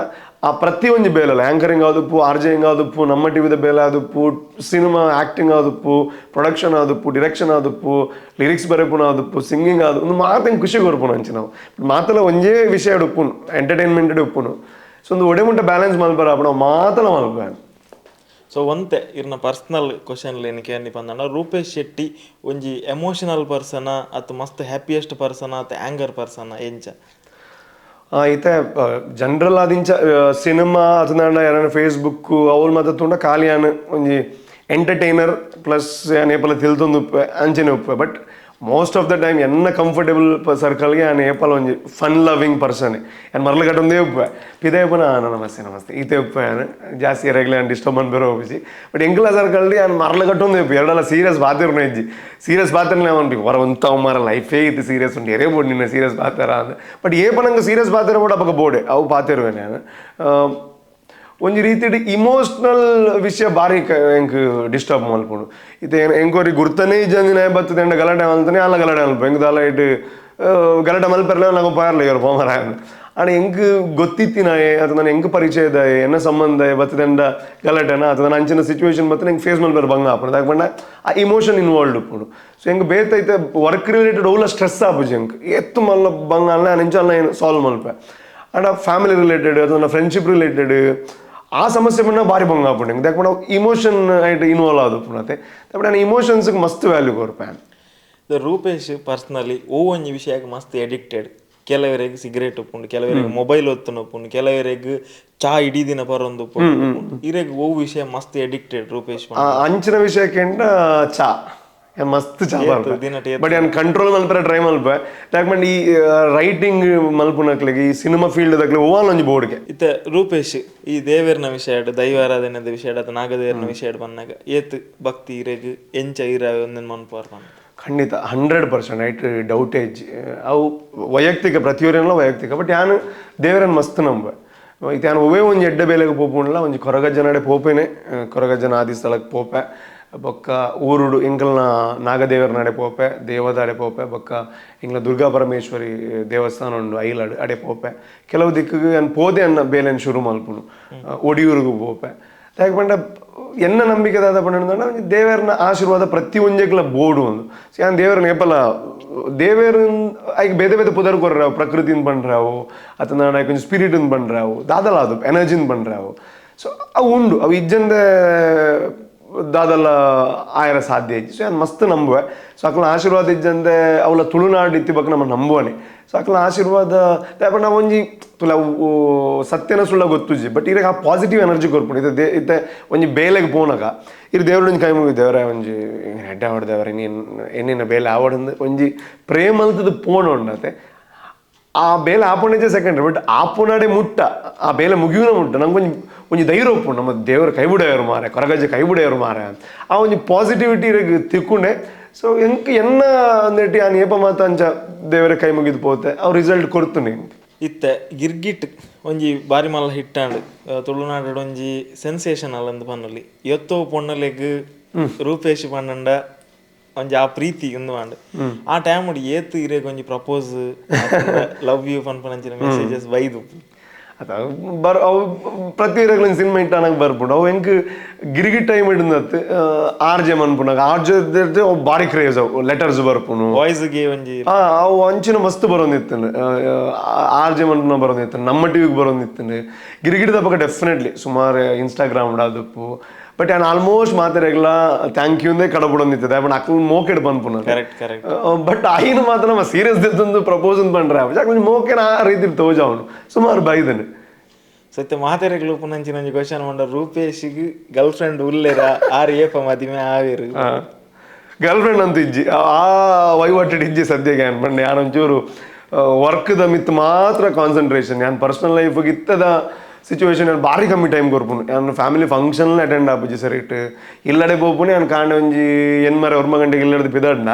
ಆ ಪ್ರತಿ ಒಂಜಿ ಬೇಲಲ್ಲ ಆ್ಯಂಕರಿಂಗ್ ಆದುಪ್ಪು ಆರ್ಜೆಯಿಂಗ್ ಆದುಪ್ಪು ನಮ್ಮ ಟಿವಿದ ಬೇಲೆ ಆದುಪ್ಪು ಸಿನಿಮಾ ಆ್ಯಕ್ಟಿಂಗ್ ಆದುಪ್ಪು ಪ್ರೊಡಕ್ಷನ್ ಆದುಪ್ಪು ಡಿರೆಕ್ಷನ್ ಆದುಪ್ಪು ಲಿರಿಕ್ಸ್ ಬರೆಪುನ ಆದುಪ್ಪು ಸಿಂಗಿಂಗ್ ಆದು ಒಂದು ಮಾತಂಗೆ ಖುಷಿ ಕೊರ್ಪುನು ಅಂಚಿ ನಾವು ಮಾತೆಲ್ಲ ಒಂಜೇ ವಿಷಯ ಉಪ್ಪುನು ಎಂಟರ್ಟೈನ್ಮೆಂಟೆಡ್ ಉಪ್ಪುನು ಸೊ ಒಂದು ಒಡೆ ಮುಂಟ ಬ್ಯಾಲೆನ್ಸ್ ಮಲ್ಪರ ಆಪುಣ ಮಾತೆಲ್ಲ ಮಲ್ಪೇನು ಸೊ ಒಂತೆ ಇರ್ನ ಪರ್ಸನಲ್ ಕ್ವಶನ್ ಏನಕ್ಕೆ ಏನಿ ಪಂದಣ್ಣ ರೂಪೇಶ್ ಶೆಟ್ಟಿ ಒಂಜಿ ಎಮೋಷನಲ್ ಪರ್ಸನ ಅಥವಾ ಮಸ್ತ್ ಹ್ಯಾಪಿಯೆಸ್ಟ್ ಪರ್ಸನ ಅಥವಾ ಆ್ಯಂಗರ್ ಪರ್ಸನ ಎಂಚ ಐತೆ ಜನರಲ್ ಆದಿಂಚ ಸಿನಿಮಾ ಅದನ್ನ ಯಾರು ಫೇಸ್ಬುಕ್ ಅವ್ರು ಮಾತ್ರ ತುಂಡ ಖಾಲಿ ಆನ್ ಒಂಜಿ ಎಂಟರ್ಟೈನರ್ ಪ್ಲಸ್ ಏಪಲ ತಿಳ್ತೊಂದು ಉಪ್ಪೆ ಅಂಚೆನೆ ಉಪ್ಪೆ but most of the time ಎನ್ನ ಕಂಫರ್ಟೇಬಲ್ ಸರ್ಕಲ್ಗೆ ನಾನು ಏಪಲ್ ಒಂಜಿ ಫನ್ ಲವಿಂಗ್ ಪರ್ಸನ್ ಏನು ಮರಳಗಟ್ಟೊಂದೇ ಉಪ್ಪೆ ಪಿದೇ ಉಪ್ಪನ ನಮಸ್ತೆ ಈತೆ ಉಪ್ಪೆ ಜಾಸ್ತಿ ರೆಗ್ಲೆ ಡಿಸ್ಟರ್ಬ್ ಬೇರೆ ಹೋಗಿಸಿ ಬಟ್ ಎಂಕ್ಲ ಸರ್ಕಲ್ಗೆ ನಾನು ಮರಳಗಟ್ಟೊಂದೇ ಉಪ್ಪು ಎರಡೆಲ್ಲ ಸೀರಿಯಸ್ ಬಾತಿರ್ನ ಇಜ್ಜಿ ಸೀರಿಯಸ್ ಬಾತಿರ್ನೇ ಅನ್ಬೇಕು ಹೊರ ಒಂತ ಮಾರ ಲೈಫೇ ಇತ್ತು ಸೀರಿಯಸ್ ಉಂಟು ಎರೆ ಬೋಡ್ ನಿನ್ನ ಸೀರಿಯಸ್ ಬಾತಾರ ಅಂತ ಬಟ್ ಏಪನಂಗೆ ಸೀರಿಯಸ್ ಬಾತಿರ ಬೋಡ್ ಅಪ್ಪಗೆ ಬೋಡೆ ಅವು ಬಾತಿರುವೆ ನಾನು ಒಂಜಿ ರೀತಿ ಇಮೋಷ್ನಲ್ ವಿಷಯ ಭಾರಿ ಹೆಂಗೆ ಡಿಸ್ಟರ್ಬ್ ಮಲ್ಪುಂಡು ಇದು ಹೆಂಗೋರಿ ಗುರ್ತನೇ ಇಜ್ಜಂದಿನ ಬರ್ತದೆ ಎಂಡ ಗಲಾಟೆ ಮಲ್ತಾನೆ ಅಲ್ಲ ಗಲಾಟೆ ಮಲ್ಪ ಹೆಂಗೆ ದಾಲ ಇಟ್ಟು ಗಲಾಟೆ ಮಲ್ಪರ್ಲ ನಂಗೆ ಪಾರ್ಲ ಇವರು ಪೋಮರ ಆಣ ಹೆಂಗೆ ಗೊತ್ತಿತ್ತಿನ ಅಥವಾ ನಾನು ಹೆಂಗೆ ಪರಿಚಯ ಇದ್ದ ಎನ್ನ ಸಂಬಂಧ ಬರ್ತದೆಂಡ ಗಲಾಟೆನ ಅಥವಾ ನಾನು ಅಂಚಿನ ಸಿಚುವೇಶನ್ ಬರ್ತದೆ ಹೆಂಗೆ ಫೇಸ್ ಮಲ್ಪರ್ ಭಂಗ ಆಪುಂಡು ಯಾಕೆ ಬಂಡ ಆ ಇಮೋಷನ್ ಇನ್ವಾಲ್ವ್ ಉಪ್ಪುಂಡು ಸೊ ಹೆಂಗೆ ಬೇತೈತೆ ವರ್ಕ್ ರಿಲೇಟೆಡ್ ಅವಲ್ಲ ಸ್ಟ್ರೆಸ್ ಆಪುಜಿ ಹೆಂಗೆ ಎತ್ತು ಮಲ್ಲ ಭಂಗ ಅಲ್ಲ ನಾನು ಎಂಚಲ್ಲ ಏನು solve Malpe and family related ಅಥವಾ ಫ್ರೆಂಡ್ಶಿಪ್ ರಿಲೇಟೆಡ್ ಆ ಸಮಸ್ಯೆ ಬಂದ ಭಾರಿ ಭಂಗ ಆಪುಂಡು ಹೆಂಗೆ ಯಾಕೆ ನಾವು ಇಮೋಷನ್ ಆಯ್ತು ಇನ್ವಾಲ್ವ್ ಆದ ಪುನತೆ ಯಾಕೆ ನಾನು ಇಮೋಷನ್ಸ್ಗೆ ಮಸ್ತ್ ವ್ಯಾಲ್ಯೂ ಕೊರ್ಪೇನ್ ರೂಪೇಶ್ ಪರ್ಸ್ನಲಿ ಒಂಜಿ ವಿಷಯಕ್ಕೆ ಮಸ್ತ್ ಎಡಿಕ್ಟೆಡ್ ಕೆಲವರಿಗೆ ಸಿಗರೇಟ್ ಉಪ್ಪುಂಡು ಕೆಲವರಿಗೆ ಮೊಬೈಲ್ ಒತ್ತುನ ಉಪ್ಪುಂಡು ಕೆಲವರಿಗೆ ಚಾ ಇಡೀ ದಿನ ಬರೋದು ಉಪ್ಪುಂಡು ಇರೆಗ್ ವಿಷಯ ಮಸ್ತ್ ಎಡಿಕ್ಟೆಡ್ ರೂಪೇಶ್ ಅಂಚಿನ ವಿಷಯಕ್ಕೆ ಚಾ ಮಸ್ತ್ ಚಾ ಬಟ್ ಏನು ಕಂಟ್ರೋಲ್ ಮಲ್ಪರ ಟ್ರೈ ಮಲ್ಪೆ ಯಾಕಂದ್ರೆ ಈ ರೈಟಿಂಗ್ ಮಲ್ಪುನಕ್ಲಿಗೆ ಈ ಸಿನಿಮಾ ಫೀಲ್ಡ್ ದಾಗ್ಲಿ ಓವಲ್ ಒಂಜಿ ಬೋರ್ಡ್ಗೆ ಇತ್ತ ರೂಪೇಶ್ ಈ ದೇವೇರ್ನ ವಿಷಯ ದೈವಾರಾಧನೆದ ವಿಷಯ ನಾಗದೇವರನ ವಿಷಯ ಬಂದಾಗ ಏತ್ ಭಕ್ತಿ ಇರೆಗ್ ಎಂಚ ಇರ ಒಂದನ್ನು ಮನ್ಪಾರ್ ಖಂಡಿತ 100% ಐಟ್ ಡೌಟೇಜ್ ಅವು ವೈಯಕ್ತಿಕ ಪ್ರತಿಯೊರೆಲ್ಲ ವೈಯಕ್ತಿಕ ಬಟ್ ಯಾನು ದೇವರನ್ನು ಮಸ್ತ್ ನಂಬ ಇದು ಯಾನು ಒವೇ ಒಂದು ಎಡ್ಡೆ ಬೇಲೆಗೆ ಪೋಪುಂಡ್ಲ ಒಂಜಿ ಕೊರಗಜ್ಜನಡೆ ಪೋಪೇನೆ ಕೊರಗಜ್ಜನ ಆದಿ ಸ್ಥಳಕ್ಕೆ ಪೋಪೆ ಬೊಕ್ಕ ಊರುಡು ಎಂಕಲ್ನ ನಾಗದೇವರ ನಡೆ ಪೋಪೆ ದೇವದಾಡೆ ಪೋಪೆ ಬೊಕ್ಕ ಎಂಗ್ಲ ದುರ್ಗಾ ಪರಮೇಶ್ವರಿ ದೇವಸ್ಥಾನ ಉಂಡು ಐಲಾಡು ಅಡೆ ಪೋಪೆ ಕೆಲವು ದಿಕ್ಕಿಗೆ ನಾನು ಪೋದೆ ಅನ್ನ ಬೇಲೆನ ಶುರು ಮಲ್ಪುನು ಒಡಿಯೂರಿಗೂ ಪೋಪೆ ಯಾಕೆ ಪಂಡ ಎನ್ನ ನಂಬಿಕೆ ದಾದ ಪಂಡ ದೇವರನ ಆಶೀರ್ವಾದ ಪ್ರತಿ ಒಂಜೆಗ್ಲ ಬೋಡು ಒಂದು ಯಾನ್ ದೇವರನ್ನ ಏಪಲ ದೇವರನ್ ಐಕ್ ಬೇತೆ ಬೇತೆ ಪುದರ್ ಕೊರ್ರಾವು ಪ್ರಕೃತಿನ ಪಂಡ್ರಾವು ಅಥವಾ ನಾಯಕ್ ಕೊಂಚ ಸ್ಪಿರಿಟಿನ ಪಂಡ್ರಾವು ದಾದಲ ಅದು ಎನರ್ಜಿನ ಪಂಡ್ರಾವು ಸೊ ಅವು ಉಂಡು ಅವು ಇಜ್ಜಂದ ದಾದಲ್ಲ ಆಯರ ಸಾಧ್ಯ ಇಜ್ಜಿ ಸೊ ನಾನು ಮಸ್ತ್ ನಂಬುವೆ ಸೊ ಅಕ್ಲ ಆಶೀರ್ವಾದ ಇಜ್ಜಂದೆ ಅವಳ ತುಳುನಾಡು ಇತ್ತಿ ಬಗ್ಗೆ ನಮ್ಮ ನಂಬುವನೆ ಸೊ ಅಕ್ಲ ಆಶೀರ್ವಾದ ಯಾಕೆ ನಾವು ಒಂಜಿ ತುಲ ಸತ್ಯನ ಸುಳ್ಳ ಗೊತ್ತುಜಿ ಬಟ್ ಇರಾಗ ಆ ಪಾಸಿಟಿವ್ ಎನರ್ಜಿ ಕೊರ್ಪುಂಡು ಇದು ಇತ್ತೆ ಒಂಜಿ ಬೇಲೆಗೆ ಪೋನಾಗ ಇರು ದೇವ್ರ ಕೈ ಮುಗಿ ದೇವರ ಒಂಜಿ ಹೆಡ್ಡೆ ಹೊಡೆದೇವ್ರ ಎನ್ನಿನ ಬೇಲೆ ಆವಡಂದು ಒಂಜಿ ಪ್ರೇಮಲ್ತದ ಪೋಣ ಉಂಡತೆ ಆ ಬೇಲೆ ಆಪುಣೆ ಸೆಕೆಂಡ್ರಿ ಬಟ್ ಆಪುನಾಡೆ ಮುಟ್ಟ ಆ ಬೇಲೆ ಮುಗಿಯುನ ಮುಟ್ಟ ನಂಗೆ ಒಂಜಿ ಧೈರ್ಯ ಒಪ್ಪುಂಡು ನಮ್ಮ ದೇವರು ಕೈ ಬಿಡೆಯವರು ಮಾರೆ ಕೊರಗಜ್ಜೆ ಕೈ ಬಿಡೆಯವರು ಮಾರೆ ಅಂತ ಆ ಒಂಜಿ ಪಾಸಿಟಿವಿಟಿ ತಿಕ್ಕೊಂಡೆ ಸೊ ಎನ್ನ ಅಂದೇಟಿ ಆ ನೇಪ ಮಾತ ಅಂಚ ದೇವರ ಕೈ ಮುಗಿದು ಪೋತೆ ಅವು ರಿಸಲ್ಟ್ ಕೊಡ್ತುನೆ ಇತ್ತೆ ಗಿರ್ಗಿಟ್ ಒಂಜಿ ಬಾರಿ ಮಲ್ಲ ಹಿಟ್ಟಾಂಡ್ ತುಳುನಾಡು ಒಂಜಿ ಸೆನ್ಸೇಷನ್ ಅಲ್ಲಂದು ಪನ್ನುಲಿ ಎತ್ತೋ ಪೊಣ್ಣಲೆಗ್ ರೂಪೇಶ್ ಪನ್ನಂಡ ಒಂಜಿ ಆ ಪ್ರೀತಿ ಒಂದು ಮಾಂಡ್ ಆ ಟೈಮ್ ಏತ್ ಇರೇಗ ಒಂಜಿ ಪ್ರಪೋಸ್ ಲವ್ ಯು ಪನ್ಪನಂಚಿನ ಮೆಸೇಜಸ್ ಬೈದು ಅವು ಪ್ರತಿ ಸಿನಿಮಾ ಇಟ್ಟಾನಾಗ ಬರ್ಪುಂಡು ಅವು ಹೆಂಗೆ ಗಿರಿಗಿಟ್ ಟೈಮ್ ಇಡಂದತ್ತು ಆರ್ಜೆ ಮನ್ಪುನಾಗ ಆರ್ಜೆ ಅವು ಭಾರಿ ಕ್ರೇಜ್ ಅವು ಲೆಟರ್ಸ್ ಬರ್ಪುನು ವಾಯ್ಸ್ಗೆ ಒಂಜಿ ಅವು ಅಂಚಿನ ಮಸ್ತ್ ಬರೋದಿತ್ತನು ಆರ್ಜೆ ಮನ್ಪುನ ಬರೋದಿತ್ತು ನಮ್ಮ ಟಿವಿಗೆ ಬರೋದಿತ್ತನು ಗಿರಿಗಿಟದ ಬಗ್ಗೆ ಡೆಫಿನೆಟ್ಲಿ ಸುಮಾರು ಇನ್ಸ್ಟಾಗ್ರಾಮ್ ಆದಪ್ಪು ಬಟ್ ನಾನು ಆಲ್ಮೋಸ್ಟ್ ಮಾತಾಡಲ್ಲ ಥ್ಯಾಂಕ್ ಯು ಅಂದೇ ಕಡಬಿಡೊಂದಿತ್ತದೆ ಬಟ್ ಅಕ್ಕ ಮೋಕೆಡ್ ಬಂದ್ಪುನ ಬಟ್ ಆಯ್ನ ಮಾತ್ರ ನಮ್ಮ ಸೀರಿಯಸ್ ದಿತ್ತೊಂದು ಪ್ರಪೋಸ್ ಪಂಡ್ರೆ ಯಾಕೆ ಮೋಕೆನ ಆ ರೀತಿ ತೋಜ ಅವನು ಸುಮಾರು ಬೈದನು ಸತ್ಯ ಮಾತಾಡಗಳು ಪುನಂಚಿನ ಕ್ವಶನ್ ಮಾಡ ರೂಪೇಶಿಗೆ ಗರ್ಲ್ ಫ್ರೆಂಡ್ ಉಲ್ಲೇರ ಆರು ಏಪ ಮದಿಮೆ ಆವೇರು ಗರ್ಲ್ ಫ್ರೆಂಡ್ ಅಂತ ಇಜ್ಜಿ ಆ ವೈವಾಟಿಡ್ ಇಜ್ಜಿ ಸದ್ಯಕ್ಕೆ ಅನ್ಪಂಡೆ ನಾನೊಂಚೂರು ವರ್ಕ್ದ ಮಿತ್ ಮಾತ್ರ ಕಾನ್ಸಂಟ್ರೇಷನ್ ನಾನು ಪರ್ಸನಲ್ ಲೈಫಿಗೆ ಇತ್ತದ ಸಿಚುವೇಶನ್ ನಾನು ಭಾರಿ ಕಮ್ಮಿ ಟೈಮ್ ಕೊರ್ಪುನು ನಾನು ಫ್ಯಾಮಿಲಿ ಫಂಕ್ಷನ್ ಅಟೆಂಡ್ ಆಪುಜಿ ಸರ್ ಇಟ್ಟು ಇಲ್ಲಡೆ ಪೋಪುನೆ ನಾನು ಕಾಂಡೆ ಒಂಜಿ ಎನ್ಮರೆ ಒರ್ಮ ಗಂಟೆಗೆ ಇಲ್ಲಡೆ ಪಿದಾಡ್ನ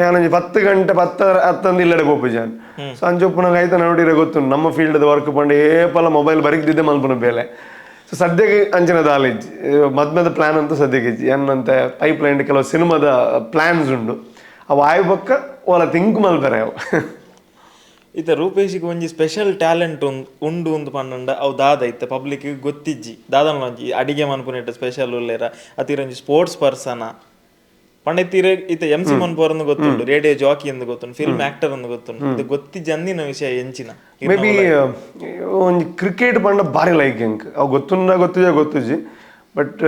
ನಾನೊಂಜಿ 10 ಗಂಟೆ 10 ಹತ್ತಂದು ಇಲ್ಲಡೆ ಪೋಪುಜಿ ನಾನು ಸೊ ಅಂಚೊಪ್ಪುನಾಗ ಆಯ್ತು ನೋಡಿದ್ರೆ ಗೊತ್ತು ನಮ್ಮ ಫೀಲ್ಡ್ ವರ್ಕ್ ಪಂಡು ಏಪಲ್ಲ ಮೊಬೈಲ್ ಬರೀಕ್ದಿದ್ದೆ ಮಲ್ಪುನ ಬೇಲೆ ಸೊ ಸದ್ಯಕ್ಕೆ ಅಂಚಿನ ದಾಲಿಜ್ಜಿ ಮದ್ಮೆದ ಪ್ಲ್ಯಾನ್ ಅಂತೂ ಸದ್ಯಕ್ಕೆ ಇಜ್ಜಿ ಏನಂತೆ ಪೈಪ್ ಲೈನ್ ಕೆಲವು ಸಿನಿಮಾದ ಪ್ಲ್ಯಾನ್ಸ್ ಉಂಡು ಅವು ಆಯ್ ಪಕ್ಕ ಓಲ ಥಿಂಕ್ ಮಲ್ಪರೆ ಅವು ಇತ್ತ ರೂಪೇಶಿಗೆ ಒಂಜಿ ಸ್ಪೆಷಲ್ ಟ್ಯಾಲೆಂಟ್ ಉಂಡು ಒಂದು ಪನ್ನಂಡ ಅವು ದಾದ ಇತ್ತ ಪಬ್ಲಿಕ್ ಗೊತ್ತಿಜ್ಜಿ ದಾದನ ಒಂಜಿ ಅಡಿಗೆ ಮನ್ಪುನಿಟ್ಟ ಸ್ಪೆಷಲ್ ಉಲ್ಲೇರ ಅತಿರೊಂಜಿ ಸ್ಪೋರ್ಟ್ಸ್ ಪರ್ಸನ ಪಂಡಿತೀರ ಇತ್ತ MC ಮನ್ಪೋರನ್ನು ಗೊತ್ತುಂಡು ರೇಡಿಯೋ ಜಾಕಿ ಎಂದು ಗೊತ್ತುಂಡು ಫಿಲ್ಮ್ ಆಕ್ಟರ್ ಎಂದು ಗೊತ್ತುಂಡು ಇದು ಗೊತ್ತಿಜ್ಜಿ ಅಂದಿನ ವಿಷಯ ಎಂಚಿನ ಮೇ ಬಿ ಒಂಜಿ ಕ್ರಿಕೆಟ್ ಪಂಡ ಭಾರಿ ಲೈಕ್ ಹೆಂಗ್ ಅವು ಗೊತ್ತುಜ್ಜಿ ಬಟ್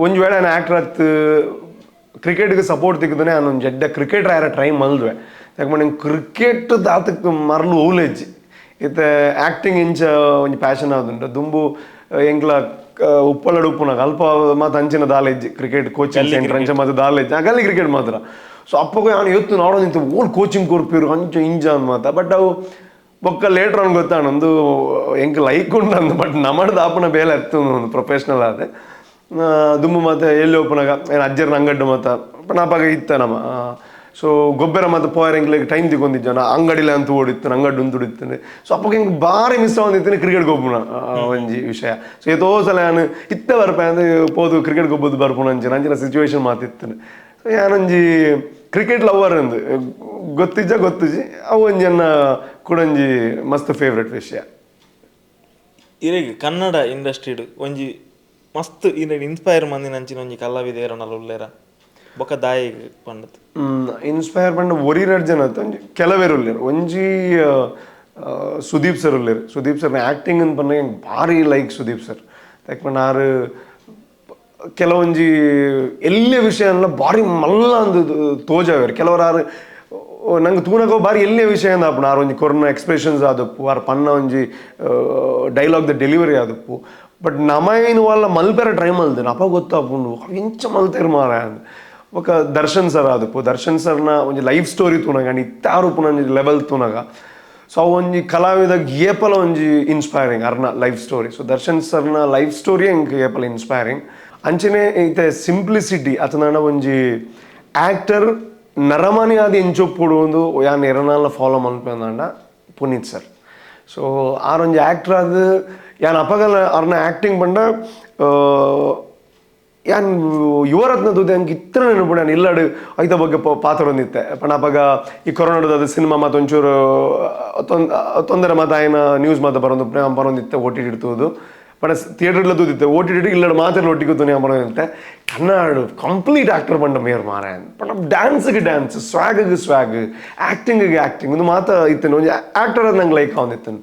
ಒಂಜಿ ವೇಳೆ ನಾನು ಆಕ್ಟರ್ ಹತ್ತು ಕ್ರಿಕೆಟ್ಗೆ ಸಪೋರ್ಟ್ ತೆಗೆದೇ ನಾನು ಒಂದು ಜಡ್ಡ ಕ್ರಿಕೆಟರ್ ಯಾರ ಟ್ರೈ ಮಲ್ದ್ವೆ ಯಾಕೆ ನಂಗೆ ಕ್ರಿಕೆಟ್ ದಾತಕ್ಕೆ ಮರಲು ಓಲೇಜ್ ಇತ್ತೆ ಆ್ಯಕ್ಟಿಂಗ್ ಇಂಚ ಒಂಜಿ ಪ್ಯಾಷನ್ ಆದುಂಡು ದುಂಬು ಎಂಕ್ಲ ಉಪ್ಪಳಡು ಉಪ್ಪುನಾಗ ಅಲ್ಪ ಮಾತು ಅಂಚಿನ ದಾಲೆಜ್ಜಿ ಕ್ರಿಕೆಟ್ ಕೋಚಿಂಗ್ ಸೆಂಟರ್ ಅಂಚ ಮಾತು ದಾಲೆಜ್ಜಿ ಆಗಲ್ಲಿ ಕ್ರಿಕೆಟ್ ಮಾತ್ರ ಸೊ ಅಪ್ಪಗೆ ನಾನು ಇವತ್ತು ನೋಡೋ ನಿಂತು ಓಲ್ ಕೋಚಿಂಗ್ ಕೊರ್ಪಿರು ಅಂಚ ಇಂಚ ಅಂದ್ ಮಾತ ಬಟ್ ಅವು ಬೊಕ್ಕ ಲೇಟ್ರ್ ಅವ್ನು ಗೊತ್ತಾನೊಂದು ಎಂಕ್ ಲೈಕ್ ಉಂಡು ಅಂದು ಬಟ್ ನಮ್ಮದು ಆಪನ ಬೇಲೆ ಎತ್ತು ಒಂದು ಪ್ರೊಫೆಷ್ನಲ್ ಆದೆ ದುಂಬು ಮಾತು ಎಲ್ಲಿ ಒಪ್ಪನಾಗ ಏನು ಅಜ್ಜರ್ನ ಅಂಗಡ್ಡು ಮಾತ ನಾಪಾಗ ಇತ್ತ ನಮ್ಮ ಸೊ ಗೊಬ್ಬರ ಮತ್ತು ಪೋಯರ್ ಹೆಂಗೆ ಟೈಮ್ ತಿಗೊಂದಿದ್ದ ನಾ ಅಂಗಡಿಲೆ ಅಂತ ಓಡಿತ್ತು ಅಂಗಡಿ ಉಂಟು ಹೊಡಿತಾನೆ ಸೊ ಅಪ್ಪಗೆ ಹಿಂಗೆ ಭಾರಿ ಮಿಸ್ ಆಗೋದಿತ್ತು ಕ್ರಿಕೆಟ್ ಗೊಬ್ಬನ ಒಂಜಿ ವಿಷಯ ಸೊ ಎತ್ತೋ ಸಲ ನಾನು ಇತ್ತ ಬರ್ಪೆ ಅಂದರೆ ಪೋದು ಕ್ರಿಕೆಟ್ ಗೊಬ್ಬದು ಬರ್ಪುಣ ಅಂಚಿನ ಸಿಚುವೇಶನ್ ಮಾತಿತ್ತೇನೆ ಸೊ ನಾನೊಂಜಿ ಕ್ರಿಕೆಟ್ ಲವರ್ ಅಂದು ಗೊತ್ತಿಜ್ಜಿ ಅವು ಒಂಜನ್ನ ಕೂಡೊಂಜಿ ಮಸ್ತ್ ಫೇವ್ರೆಟ್ ವಿಷಯ ಇರೇಗ ಕನ್ನಡ ಇಂಡಸ್ಟ್ರಿಡ್ ಒಂಜಿ ಮಸ್ತ್ ಇನ್ಸ್ಪೈರ್ ಮಂದಿನ ಅಂಚಿನ ಒಂಜಿ ಕಲಾವಿದೇರನಲ್ಲ ಉಲ್ಲೇರ ಬೊಕ್ಕ ದಾಯಿಗೆ ಪಂಡತ್ ಇನ್ಸ್ಪೈರ್ ಪಂಡ ಒರಿರೆಡ್ ಜನ ಒಂಜಿ ಕೆಲವೇರು ಉಲ್ಲೇರು ಒಂಜಿ ಸುದೀಪ್ ಸರ್ ಉಲ್ಲೇರು ಸುದೀಪ್ ಸರ್ನ ಆ್ಯಕ್ಟಿಂಗ್ ಅಂತ ಪಂಡ ಭಾರಿ ಲೈಕ್ ಸುದೀಪ್ ಸರ್ ಯಾಕೆ ಆರು ಕೆಲವೊಂಜಿ ಎಲ್ಲೇ ವಿಷಯ ಅಲ್ಲ ಭಾರಿ ಮಲ್ಲ ಅಂದು ತೋಜಾವೇರು ಕೆಲವರು ಆರು ನಂಗೆ ತೂನಗೋ ಬಾರಿ ಎಲ್ಲೇ ವಿಷಯ ಅಂದ ಆಪಣ ಆರು ಒಂಜಿ ಕೊರೋನಾ ಎಕ್ಸ್ಪ್ರೆಷನ್ಸ್ ಆದಪ್ಪು ಆರು ಪನ್ನ ಒಂಜಿ ಡೈಲಾಗ್ದ ಡೆಲಿವರಿ ಆದಪ್ಪು ಬಟ್ ನಮೈನು వాళ్ళ ಮಲ್ಪೆರ ಟ್ರೈ ಮಲ್ದೇನು ಅಪ್ಪ ಗೊತ್ತಾಪುಂಡು ಇಂಚ ಮಲ್ತೇರು ಮಾರ ಅಂದ್ ఒక ದರ್ಶನ್ ಸರ್ ಆದಪ್ಪು ದರ್ಶನ್ ಸರ್ನ ಒಂಜಿ ಲೈಫ್ ಸ್ಟೋರಿ ತೂನಾಗ ಅಂಡ್ ಇತ್ತಾರು ಪುನ ಒಂಜಿ ಲೆವೆಲ್ ತೂನಾಗ ಸೊ ಅವು ಒಂಜಿ ಕಲಾವಿದ ಏಪಲ ಒಂಜಿ ಇನ್ಸ್ಪೈರಿಂಗ್ ಅರ್ನ ಲೈಫ್ ಸ್ಟೋರಿ ಸೊ ದರ್ಶನ್ ಸರ್ನ ಲೈಫ್ ಸ್ಟೋರಿ ಹೆಂಗೆ ಏಪಲ ಇನ್ಸ್ಪೈರಿಂಗ್ ಅಂಚನೆ ಇತ್ತೆ ಸಿಂಪ್ಲಿಸಿಟಿ ಅತನ ಒಂಜಿ ಆ್ಯಕ್ಟರ್ ನರಮನೆ ಅದು ಎಂಚೊಪ್ಪುಡು ಒಂದು ಯಾನ್ ಎರನಾಲ್ನ ಫಾಲೋ ಮನ್ಪಂದಂಡ ಪುನೀತ್ ಸರ್. ಸೊ ಆರೊಂಜಿ ಆ್ಯಕ್ಟರ್ ಅದು ಯಾನ್ ಅಪಗಲ ಅವ್ರನ್ನ ಆ್ಯಕ್ಟಿಂಗ್ ಪಂಡ ಯಾನ್ ಯುವರತ್ನ ತೂತೆ ಅಂಕ್ ಇತ್ರ ನೆನಪುಡು ನಾನು ಇಲ್ಲಡು ಐತ ಬಗ್ಗೆ ಪಾತ್ರ ಹೊಂದಿತ್ತೆ ಪಂಡ ಅಪಗ ಈ ಕೊರೋನಾದ ಸಿನಿಮಾ ಮತ್ತು ಒಂಚೂರು ತೊಂದರೆ ಮತ್ತು ಆಯ್ನ ನ್ಯೂಸ್ ಮಾತ ಬರೋಂದಿತ್ತೆ ಓ ಟಿ ಟಿ ಇಡ್ತುವುದು ಪಂಡ ಥಿಯೇಟರ್ಲ ತೂದಿತ್ತೆ ಓ ಟಿ ಟಿ ಇಲ್ಲಡು ಮಾತಾಡಿ ಒಟ್ಟಿಗೆ ತುನಿ ಬರೋದಿತ್ತೆ ಕನ್ನಡ ಕಂಪ್ಲೀಟ್ ಆ್ಯಕ್ಟರ್ ಪಂಡ ಮೇಯರ್ ಮಾರ ಪಂಡ ಡ್ಯಾನ್ಸ್ಗೆ ಡ್ಯಾನ್ಸ್ ಸ್ವ್ಯಾಗ್ಗೆ ಸ್ವ್ಯಾಗ್ ಆ್ಯಕ್ಟಿಂಗಿಗೆ ಆ್ಯಕ್ಟಿಂಗ್ ಒಂದು ಮಾತ ಇತ್ತೇನೆ ಒಂದು ಆ್ಯಕ್ಟರ್ ಅದು ನಂಗೆ ಲೈಕ್ ಆವಂದಿತ್ತೇನೆ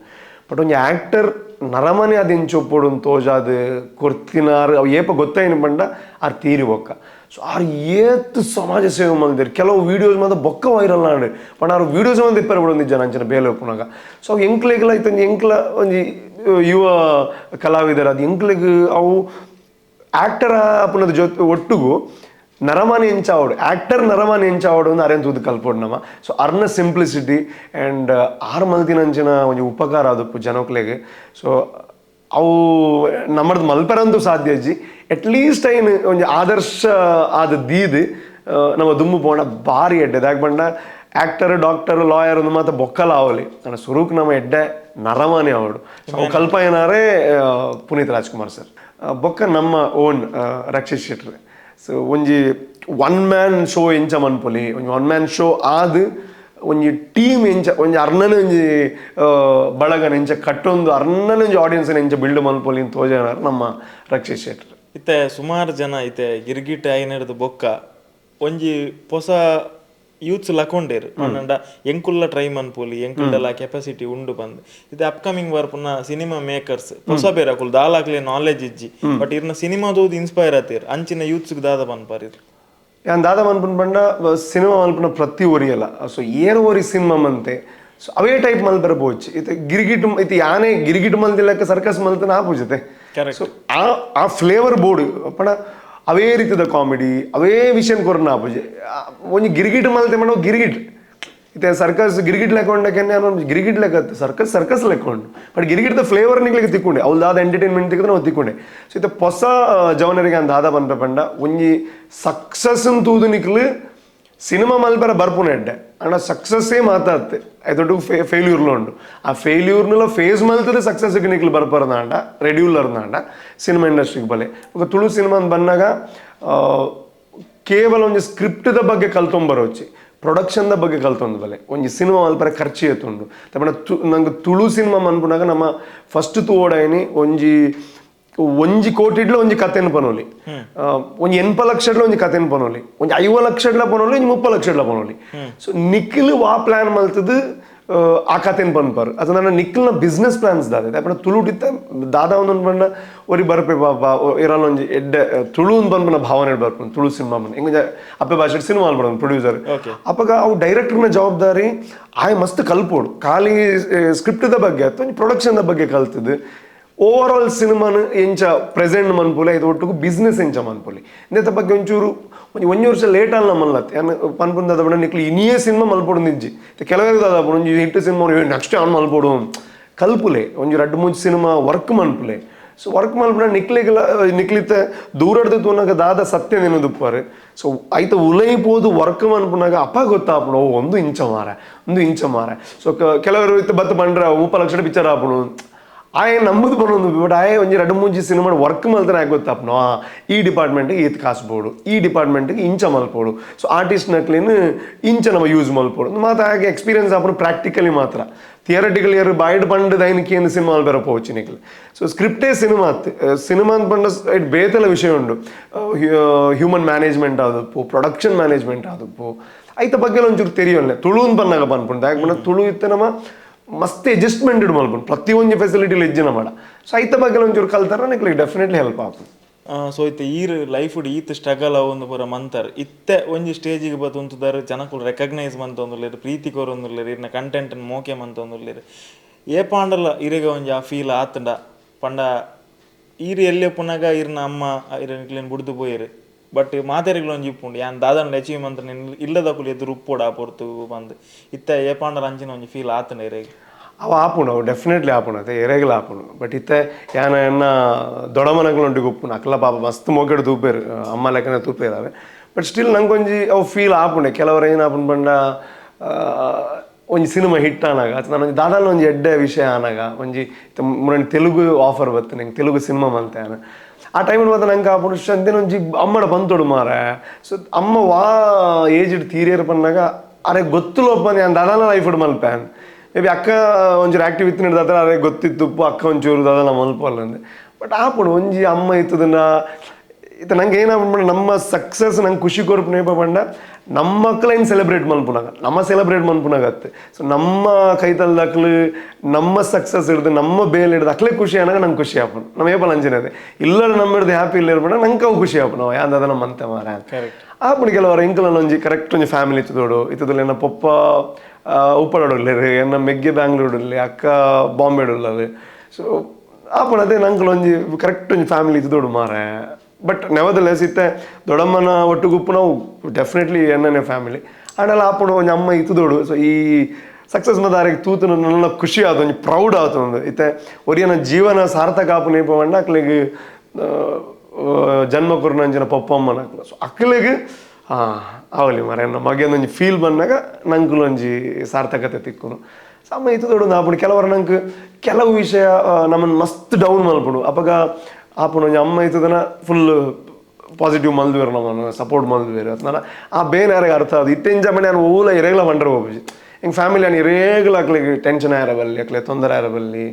ಬಟ್ ಒಂದು ಆ್ಯಕ್ಟರ್ ನರಮನೆ ಅದು ಎಂಚೊಪ್ಪಡು ತೋಜಾದು ಕೊರ್ತಿನಾರು ಅವು ಏಪ ಗೊತ್ತಾಯಿನ ಪಂಡ ಆರು ತೀರಿ ಬೊಕ್ಕ. ಸೊ ಆರು ಏತ್ ಸಮಾಜ ಸೇವೆ ಮಲ್ದಿರು ಕೆಲವು ವೀಡಿಯೋಸ್ ಮಾತ್ರ ಬೊಕ್ಕ ವೈರಲ್ ನಾಡು ಪಂಡ ಆರು ವೀಡಿಯೋಸ್ ಮಂದಿ ಇಪ್ಪರು ಬಿಡು ನಿಜ ನಂಚಿನ ಬೇಲೆ ಒಪ್ಪುನಾಗ. ಸೊ ಅವು ಎಂಕ್ಲೆಗೆಲ್ಲ ಇತ್ತಂದು ಎಂಕ್ಲ ಒಂಜಿ ಯುವ ಕಲಾವಿದರು ಅದು ಎಂಕ್ಲೆಗೆ ಅವು ಆ್ಯಕ್ಟರ್ ಅಪ್ಪನದ ಜೊತೆ ಒಟ್ಟಿಗೂ ನರಮಾನಿ ಎಂಚಾವಡು ಆ್ಯಕ್ಟರ್ ನರಮಾನಿ ಎಂಚಾವಡು ಒಂದು ಅರೇಂಜ್ ತೂದು ಕಲ್ಪೋಡು ನಮ್ಮ. ಸೊ ಅರ್ನ ಸಿಂಪ್ಲಿಸಿಟಿ ಆ್ಯಂಡ್ ಆರು ಮಲ್ತಿನಂಚಿನ ಒಂದು ಉಪಕಾರ ಅದಪ್ಪು ಜನಕ್ಲೆಗೆ. ಸೊ ಅವು ನಮ್ಮದು ಮಲ್ಪರಂತೂ ಸಾಧ್ಯ ಅಜ್ಜಿ ಅಟ್ಲೀಸ್ಟ್ ಐನು ಒಂದು ಆದರ್ಶ ಆದ ದೀದು ನಮ್ಮ ದುಮ್ಮು ಪೋಣ ಭಾರಿ ಎಡ್ಡೆ ಯಾಕೆ ಬಂಡ ಆ್ಯಕ್ಟರ್ ಡಾಕ್ಟರ್ ಲಾಯರ್ ಒಂದು ಮಾತ್ರ ಬೊಕ್ಕಲ ಆವಲಿ ನನ್ನ ಸುರುಕ್ ನಮ್ಮ ಎಡ್ಡೆ ನರಮಾನಿ ಅವಡು. ಅವು ಕಲ್ಪ ಏನಾರೇ ಪುನೀತ್ ರಾಜ್ಕುಮಾರ್ ಸರ್ ಬೊಕ್ಕ ನಮ್ಮ ಓನ್ ರಕ್ಷಿತ್ ಶೆಟ್ಟಿ. ಸೊ ಒಂಜಿ ಒನ್ ಮ್ಯಾನ್ ಶೋ ಎಂಚ ಮನ್ಪೊಲಿ ಒಂಜಿ ಒನ್ ಮ್ಯಾನ್ ಶೋ ಆದ್ ಒಂಜಿ ಟೀಮ್ ಎಂಚ ಒಂಜಿ ಅರ್ನನೆ ಒಂಜಿ ಬಳಗನ ಎಂಚ ಕಟ್ಟೊಂದು ಅರ್ನನೆ ಒಂಜಿ ಆಡಿಯನ್ಸ್ ಎಂಚ ಬಿಲ್ಡ್ ಮನ್ಪೊಲಿ ಅಂತ ತೋಜಾರ ನಮ್ಮ ರಕ್ಷಿತ್ ಶೆಟ್ಟಿ. ಇತ್ತೆ ಸುಮಾರು ಜನ ಐತೆ ಗಿರ್ಗಿಟ್ ಐನಡ್ದು ಬೊಕ್ಕ ಒಂಜಿ ಹೊಸ ಯೂತ್ಸ್ ಲಕೊಂಡೇರು ಅಂಡ ಎಂಕುಲ್ಲ ಟ್ರೈ ಮನ್ಪೋಲಿ ಎಂಕುಲ್ಡೆಲ್ಲ ಕೆಪಾಸಿಟಿ ಉಂಡು ಬಂದು ಇದು ಅಪ್ಕಮಿಂಗ್ ವರ್ಪುನ ಸಿನಿಮಾ ಮೇಕರ್ಸ್ ಹೊಸ ಬೇರೆ ಅಕುಲ್ ದಾಲಾಕ್ಲೆ ನಾಲೆಜ್ ಇಜ್ಜಿ ಬಟ್ ಇರ್ನ ಸಿನಿಮಾದೋದು ಇನ್ಸ್ಪೈರ್ ಆತೀರ್ ಅಂಚಿನ ಯೂತ್ಸ್ಗೆ ದಾದ ಪನ್ಪಾರಿರ್ ಯಾನ್ ದಾದ ಮನ್ಪನ್ ಪಂಡ ಸಿನಿಮಾ ಮಲ್ಪನ ಪ್ರತಿ ಒರಿಯಲ್ಲ. ಸೊ ಏನು ಒರಿ ಸಿನಿಮಾ ಮಂತೆ ಸೊ ಅವೇ ಟೈಪ್ ಮಲ್ಪರ ಬೋಚ್ ಇದು ಗಿರಿಗಿಟ್ ಇದು ಯಾನೇ ಗಿರಿಗಿಟ್ ಮಲ್ತಿಲ್ಲಕ್ಕೆ ಸರ್ಕಸ್ ಮಲ್ತನ ಆಪುಜತೆ. ಸೊ ಆ ಫ್ಲೇವರ್ ಬೋರ್ಡ್ ಪಂಡ ಅವೇ ರೀತಿಯ ಕಾಮಿಡಿ ಅವೇ ವಿಷಯ ಕೊರನ ಆಪುಜೆ ಒಂಜಿ ಗಿರಿಗಿಟ್ ಮಲ್ತೆ ಮಾಡೋ ಗಿರಿಗಿಟ್ ಇತ್ತೆ ಸರ್ಕಸ್ ಗಿರಿಗಿಟ್ ಲೆಕ್ಕೊಂಡಕ್ಕೆ ಗಿರಿಗಿಟ್ ಲೆಕ್ಕ ಸರ್ಕಸ್ ಲೆಕ್ಕೊಂಡು ಬಟ್ ಗಿರಿಗಿಟ್ದ ಫ್ಲೇವರ್ ನಿಗ್ಲಿಕ್ಕೆ ತಿಕ್ಕೊಂಡೆ ಅವ್ಲು ದಾದ ಎಂಟರ್ಟೈನ್ಮೆಂಟ್ ತಿಕ್ಕಿದ್ರೆ ನಾವು ತಿಕ್ಕೊಂಡೆ. ಸೊ ಇತ್ತೆ ಹೊಸ ಜವನರಿಗೆ ಅಂತ ದಾದ ಬಂದ ಪಂಡ ಒಂಜಿ ಸಕ್ಸಸ್ ತೂದು ನಿಕ್ಲು ಸಿನಿಮಾ ಮಲ್ಪರ ಬರ್ಪುನ ಎಡ್ಡೆ ಅಣ್ಣ ಸಕ್ಸಸ್ಸೇ ಮಾತಾಡ್ತೆ ಐದೊಟ್ಟು ಫೇಲ್ಯೂರ್ಲು ಉಂಡು ಆ ಫೇಲ್ಯೂರ್ನೆಲ್ಲ ಫೇಸ್ ಮಲ್ತದೆ ಸಕ್ಸಸ್ಗೆ ನಿಕ್ಲು ಬರ್ಪರ್ದಾಂಡ ರೆಡ್ಯೂಲರ್ದಾಂಡ ಸಿನಿಮಾ ಇಂಡಸ್ಟ್ರಿಗೆ ಬಲೆ ಈಗ ತುಳು ಸಿನಿಮಾ ಬಂದಾಗ ಕೇವಲ ಒಂದು ಸ್ಕ್ರಿಪ್ಟ್ದ ಬಗ್ಗೆ ಕಲ್ತೊಂಬರೋಚಿ ಪ್ರೊಡಕ್ಷನ್ದ ಬಗ್ಗೆ ಕಲ್ತೊಂದು ಬಲೆ ಒಂಜಿ ಸಿನಿಮಾ ಮಲ್ಪರ ಖರ್ಚು ಎತ್ತುಂಡು ತಪ್ಪಣ ನಂಗೆ ತುಳು ಸಿನಿಮಾ ಮನ್ಪುನಾಗ ನಮ್ಮ ಫಸ್ಟ್ ತೂಡಾಯಿನಿ ಒಂಜಿ ಕೋಟಿಡ್ಲ ಒಂಜಿ ಕಥೆನ ಪನೋಲಿ ಒಂಜಿ 80 ಲಕ್ಷಡ್ಲ ಒಂಜಿ ಕಥೆನ ಪನೋಲಿ ಒಂಜಿ 50 ಲಕ್ಷಡ್ಲ ಪನೋಲಿ ಒಂಜಿ 30 ಲಕ್ಷಡ್ಲ ಪನೋಲಿ. ಸೊ ನಿಖಿಲ್ ವಾ ಪ್ಲಾನ್ ಮಲ್ತದು ಆ ಕಥೆನ ಪನ್ಪಾರು ಅದು ನನ್ನ ನಿಖಿಲ್ನ ಬಿಸ್ನೆಸ್ ಪ್ಲಾನ್ಸ್ ದಾದ ಅಪ್ಪನ ತುಳುಡಿತ್ತ ದಾದ ಒಂದೊಂದು ಬಂಡ ಒರಿ ಬರ್ಪೆ ಬಾಬಾ ಇರಲ್ಲ ಒಂಜಿ ಎಡ್ಡೆ ತುಳು ಒಂದು ಬಂದ್ಪನ ಭಾವನೆ ಬರ್ಪನು ತುಳು ಸಿನಿಮಾ ಬಂದು ಹೆಂಗ ಅಪ್ಪೆ ಭಾಷೆ ಸಿನಿಮಾ ಅಲ್ಬಡ ಪ್ರೊಡ್ಯೂಸರ್ ಅಪ್ಪಾಗ ಅವು ಡೈರೆಕ್ಟರ್ನ ಜವಾಬ್ದಾರಿ ಆಯ್ ಮಸ್ತ್ ಕಲ್ಪೋಡು ಖಾಲಿ ಸ್ಕ್ರಿಪ್ಟ್ದ ಬಗ್ಗೆ ಅಥವಾ ಪ್ರೊಡಕ್ಷನ್ದ ಬಗ್ಗೆ ಕಲ್ತದ್ದು ಓವರ್ ಆಲ್ ಸಿನಿಮಾನ ಎಂಚ ಪ್ರೆಸೆಂಟ್ ಮನ್ಪುಲೆ ಇದು ಒಟ್ಟಿಗೂ ಬಿಸ್ನೆಸ್ ಎಂಚ ಮನ್ಪುಲಿ ಇಂಥ ಬಗ್ಗೆ ಒಂಚೂರು ಒಂಜಿ ವರ್ಷ ಲೇಟ್ ಅಲ್ಲ ಮಲ್ಲತ್ತೆ ಏನು ಪನ್ಪುಂದ ಬಣ್ಣ ನಿಕ್ಲಿ ಇನ್ನೇ ಸಿನಿಮಾ ಮಲ್ಪೋಡು ನಿಜ್ಜಿ ಕೆಲವರಿಗೆ ಅದ ಒಂಜಿ ಹಿಟ್ ಸಿನಿಮಾ ನೆಕ್ಸ್ಟ್ ಆನ್ ಮಲ್ಪೋಡು ಕಲ್ಪುಲೆ ಒಂಜಿ 2-3 ಸಿನಿಮಾ ವರ್ಕ್ ಮನ್ಪುಲೆ. ಸೊ ವರ್ಕ್ ಮಲ್ಪನ ನಿಕ್ಲಿತ್ತ ದೂರಡ್ದು ತೂನಾಗ ದಾದ ಸತ್ಯ ನೆನದುಪ್ಪಾರು. ಸೊ ಆಯ್ತು ಉಲೈಪೋದು ವರ್ಕ್ ಮನ್ಪುನಾಗ ಅಪ್ಪ ಗೊತ್ತಾಪುಡು ಒಂದು ಇಂಚ ಮಾರ. ಸೊ ಕೆಲವರು ಇತ್ತು ಬತ್ತು ಬಂಡ್ರೆ 30 ಲಕ್ಷ ಪಿಕ್ಚರ್ ಆಪುಡು ಆಯ್ ನಮ್ಮದು ಬರೋದು ಬಟ್ ಆಯ್ ಒಂಜಿ 2-3 ಸಿನಿಮಾ ವರ್ಕ್ ಮಲ್ತಾನೆ ಆಗಿ ಗೊತ್ತಾಪ್ನೋ ಈ ಡಿಪಾರ್ಟ್ಮೆಂಟ್ಗೆ ಈತ್ ಕಾಸ್ಬೋಡು ಈ ಡಿಪಾರ್ಟ್ಮೆಂಟ್ಗೆ ಇಂಚ ಮಲ್ಪೋಡು. ಸೊ ಆರ್ಟಿಸ್ಟ್ ನಕ್ಲೇನು ಇಂಚ ನಮ್ಮ ಯೂಸ್ ಮಲ್ಪೋಡು ಮಾತ್ರ ಹಾಗೆ ಎಕ್ಸ್ಪೀರಿಯನ್ಸ್ ಆಪನು ಪ್ರಾಕ್ಟಿಕಲಿ ಮಾತ್ರ ಥಿಯರಟಿಕಲಿ ಯಾರು ಬಾಯ್ಡ್ ಬಂಡ್ ದೈನಿಕಿ ಎಂದು ಸಿನಿಮಾ ಬೇರೆ ಪೋಚಿ ನಿಕ್ಲು. ಸೊ ಸ್ಕ್ರಿಪ್ಟೇ ಸಿನಿಮಾ ಅಂತ ಬಂಡ ಇಟ್ ಬೇತೆಲ್ಲ ವಿಷಯ ಉಂಡು ಹ್ಯೂಮನ್ ಮ್ಯಾನೇಜ್ಮೆಂಟ್ ಆದಪ್ಪು ಪ್ರೊಡಕ್ಷನ್ ಮ್ಯಾನೇಜ್ಮೆಂಟ್ ಆದಪ್ಪು ಐತ ಬಗ್ಗೆ ಒಂಚೂರು ತೆರಿಯೋಲ್ಲ ತುಳು ಅಂತ ಬಂದಾಗ ಬಂದ್ಪುಂಡು ಯಾಕೆ ಬಂದ ತುಳು ಇತ್ತೆ ನಮ್ಮ ಮಸ್ತ್ ಅಡ್ಜಸ್ಟ್ಮೆಂಟ್ ಮಾಡ್ಬೋದು ಪ್ರತಿಯೊಂದು ಫೆಸಿಲಿಟಿಲಿ ಹೆಜ್ಜೆನ ಮಾಡ. ಸೊ ಐತ ಬಗ್ಗೆ ಒಂಚೂರು ಕಲ್ತಾರ ನಿಕ್ಲಿಗೆ ಡೆಫಿನೆಟ್ಲಿ ಹೆಲ್ಪ್ ಆಗ್ತದೆ. ಸೊ ಇತ್ತೆ ಈರ್ ಲೈಫ್ ಈತ್ ಸ್ಟ್ರಗಲ್ ಒಂದು ಪೂರ ಮಂತರ್ ಇತ್ತೆ ಒಂಜಿ ಸ್ಟೇಜಿಗೆ ಬತ್ತುಂತುದಾರು ಜನಕ್ಕೂ ರೆಕಗ್ನೈಸ್ ಮಂತೊಂದುಲ್ಲೇರು ಪ್ರೀತಿ ಕೊರೊಂದುಲ್ಲೇರು ಇರ್ನ ಕಂಟೆಂಟ್ ಮೋಕೆ ಮಂತೊಂದುಲ್ಲೇರು ಏ ಪಾಂಡಲ್ಲ ಇರೆಗ ಒಂಜಿ ಆ ಫೀಲ್ ಆತಂಡ ಪಂಡ ಈರು ಎಲ್ಲೇ ಪುನಗ ಇರ್ನ ಅಮ್ಮ ಇರನ್ ಬುಡ್ದು ಪೋಯಿರು ಬಟ್ ಮಾತೆರೆಗ್ಲು ಒಂಜಿ ಇಪ್ಪುಂಡು ಯಾನ್ ದಾದಾಂಡ ಅಚೀವ್ ಮಂತ್ರ ಇಲ್ಲದಕ್ಕೂ ಎದುರು ಉಪ್ಪೋಡ ಪೊರ್ತು ಬಂದು ಇತ್ತೆ ಏ ಪಾಂಡಲ ಅಂಚಿನ ಒಂಜಿ ಫೀಲ್ ಆತಂಡ ಇರೆಗೆ ಅವು ಆಪುಂಡು ಅವು ಡೆಫಿನೆಟ್ಲಿ ಆಪುಂಡು ಅದೇ ಎರೆಗಳು ಆಪುಂಡು ಬಟ್ ಇತ್ತೆ ಯಾನ ದೊಡ್ಡ ಮನಗಳು ಉಂಟು ಉಪ್ಪುಂಡು ಅಕ್ಕಲ ಪಾಪ ಮಸ್ತ್ ಮೊಗ್ಗಡು ತೂಪೇರು ಅಮ್ಮ ಲೆಕ್ಕನ ತೂಪೇದಾವೆ ಬಟ್ ಸ್ಟಿಲ್ ನಂಗೆ ಒಂಜಿ ಅವು ಫೀಲ್ ಆಪುಂಡೆ ಕೆಲವರು ಏನಾಪುಂಡು ಪಂಡ ಒಂಜಿ ಸಿನಿಮಾ ಹಿಟ್ ಆನಾಗ ನಾನು ದಾದಾಲ ಒಂಜಿ ಎಡ್ಡೆ ವಿಷಯ ಆನಾಗ ಒಂಜಿ ಮುರಣ್ಣ ತೆಲುಗು ಆಫರ್ ಬತ್ತು ನಂಗೆ ತೆಲುಗು ಸಿನಿಮಾ ಮಲ್ತೇನೆ ಆ ಟೈಮಲ್ಲಿ ಮಾತ್ರ ನಂಗೆ ಆಪುಂಡು ಅಂದೇನು ಒಂಜಿ ಅಮ್ಮಡ ಬಂತೋಡು ಮಾರೆ ಸೊ ಅಮ್ಮ ವಾ ಏಜ್ಡ್ ತೀರಿಯರ್ ಪನ್ನಾಗ ಅರೆ ಗೊತ್ತುಲೊಪ್ಪ ನಾನು ದಾದಾಲ ಲೈಫ್ ಮಲ್ಪೇನ್ ಮೇ ಬಿ ಅಕ್ಕ ಒಂಚೂರು ಆ್ಯಕ್ಟಿವ್ ಇತ್ತು ನಡೆದಾದ್ರೆ ಅದೇ ಗೊತ್ತಿತ್ತು ಅಕ್ಕ ಒಂಚೂರು ಅದೆಲ್ಲ ಮಲ್ಪಲ್ಲ ಬಟ್ ಆಪುಡು ಒಂಜಿ ಅಮ್ಮ ಇತ್ತದನ್ನ ಇದು ನಂಗೆ ಏನಾಗ್ಬಿಟ್ಟು ನಮ್ಮ ಸಕ್ಸಸ್ ನಂಗೆ ಖುಷಿ ಕೊರ್ಪು ನೇಪ ಪಂಡ ನಮ್ಮ ಮಕ್ಕಳೇನು ಸೆಲೆಬ್ರೇಟ್ ಮಲ್ಪುನಾಗ ನಮ್ಮ ಸೆಲೆಬ್ರೇಟ್ ಮಲ್ಪುನಾಗತ್ತೆ ಸೊ ನಮ್ಮ ಕೈತಲ್ದಕ್ಲು ನಮ್ಮ ಸಕ್ಸಸ್ ಹಿಡ್ದು ನಮ್ಮ ಬೇಲ್ ಹಿಡ್ದು ಅಕ್ಲೇ ಖುಷಿ ಆನಾಗ ನಂಗೆ ಖುಷಿ ಆಪುನು ನಮ್ಮ ಏಪಲ್ ಅಂಜನೇದೆ ಇಲ್ಲ ನಮ್ಮ ಹಿಡ್ದು ಹ್ಯಾಪಿ ಇಲ್ಲ ಇರ್ಬೇಡ ನಂಗೆ ಅವು ಖುಷಿ ಆಪು ನಾವು ಯಾಂದ ನಮ್ಮ ಅಂತೆ ಮಾರ ಆಪುಡು ಕೆಲವರು ಇಂಕಲಲ್ಲಿ ಒಂಜಿ ಕರೆಕ್ಟ್ ಒಂಜಿ ಫ್ಯಾಮಿಲಿ ಇತ್ತದೋಡು ಇತ್ತದಲ್ಲಿ ನನ್ನ ಪಪ್ಪ ಉಪ್ಪಡೋಡಲ್ಲಿ ಎನ್ನ ಮೆಗ್ಗೆ ಬ್ಯಾಂಗ್ಳೂರಲ್ಲಿ ಅಕ್ಕ ಬಾಂಬೆಡುಲ್ಲದು ಸೊ ಆಪುಡು ಅದೇ ನಂಗೆ ಒಂಜಿ ಕರೆಕ್ಟ್ ಒಂಜಿ ಫ್ಯಾಮಿಲಿ ಇತ್ತದೋಡು ಮಾರೆ ಬಟ್ ನೆವರ್ದಲೆಸ್ ಇತ್ತೆ ದೊಡ್ಡಮ್ಮನ ಒಟ್ಟುಗುಪ್ಪು ನಾವು ಡೆಫಿನೆಟ್ಲಿ ಎನ್ನನೇ ಫ್ಯಾಮಿಲಿ ಆಂಡಲ್ಲ ಆಪುಡು ಒಂಜಿ ಅಮ್ಮ ಇತ್ತದೋಡು ಸೊ ಈ ಸಕ್ಸಸ್ ಮದಾರಿಗೆ ತೂತು ನನ್ನ ಖುಷಿ ಆಯ್ತು ಒಂಜಿ ಪ್ರೌಡ್ ಆಯ್ತು ಒಂದು ಇತ್ತೆ ಒರಿಯನ ಜೀವನ ಸಾರ್ಥಕ ಆಪು ನೇಪ ಪಂಡ ಅಕ್ಲಿಗೆ ಜನ್ಮ ಕೊರ್ನಂಚಿನ ಪಪ್ಪ ಅಮ್ಮನ ಅಕ್ಲ ಸೊ ಅಕ್ಲಿಗೆ ಆಗಲಿ ಮರ ನಮ್ಮ ಮಗೇನೊಂಜಿ ಫೀಲ್ ಬಂದಾಗ ನಂಗೆ ಒಂಜಿ ಸಾರ್ಥಕತೆ ತಿಕ್ಕುನು ಸಮ ಇತ್ತದೋಡು ಆಪುಡು ಕೆಲವರು ನಂಗೆ ಕೆಲವು ವಿಷಯ ನಮ್ಮನ್ನು ಮಸ್ತ್ ಡೌನ್ ಮಲ್ಪುಡು ಅವಾಗ ಆಪುನ ಒಂಜಿ ಅಮ್ಮ ಇತ್ತದನ ಫುಲ್ ಪಾಸಿಟಿವ್ ಮಲ್ದುವೇರು ನಮ್ಮನ್ನು ಸಪೋರ್ಟ್ ಮಲ್ದುವೇರು ಅತ್ನಾರ ಆ ಬೇರೆ ಯಾರಿಗೆ ಅರ್ಥ ಅದು ಇತ್ತೆಂಜ ಮನೆ ನಾನು ಓಲ ಇರೇಗ್ಲ ಬಂಡ್ರೆ ಹೋಗ್ಬಿಜಿ ಹಿಂಗೆ ಫ್ಯಾಮಿಲಿ ನಾನು ಇರೇಗ್ಲ ಅಕ್ಲಿಗೆ ಟೆನ್ಷನ್ ಆರಬಲ್ಲಿ ಅಕ್ಲೆ ತೊಂದರೆ ಆರಬಲ್ಲಿ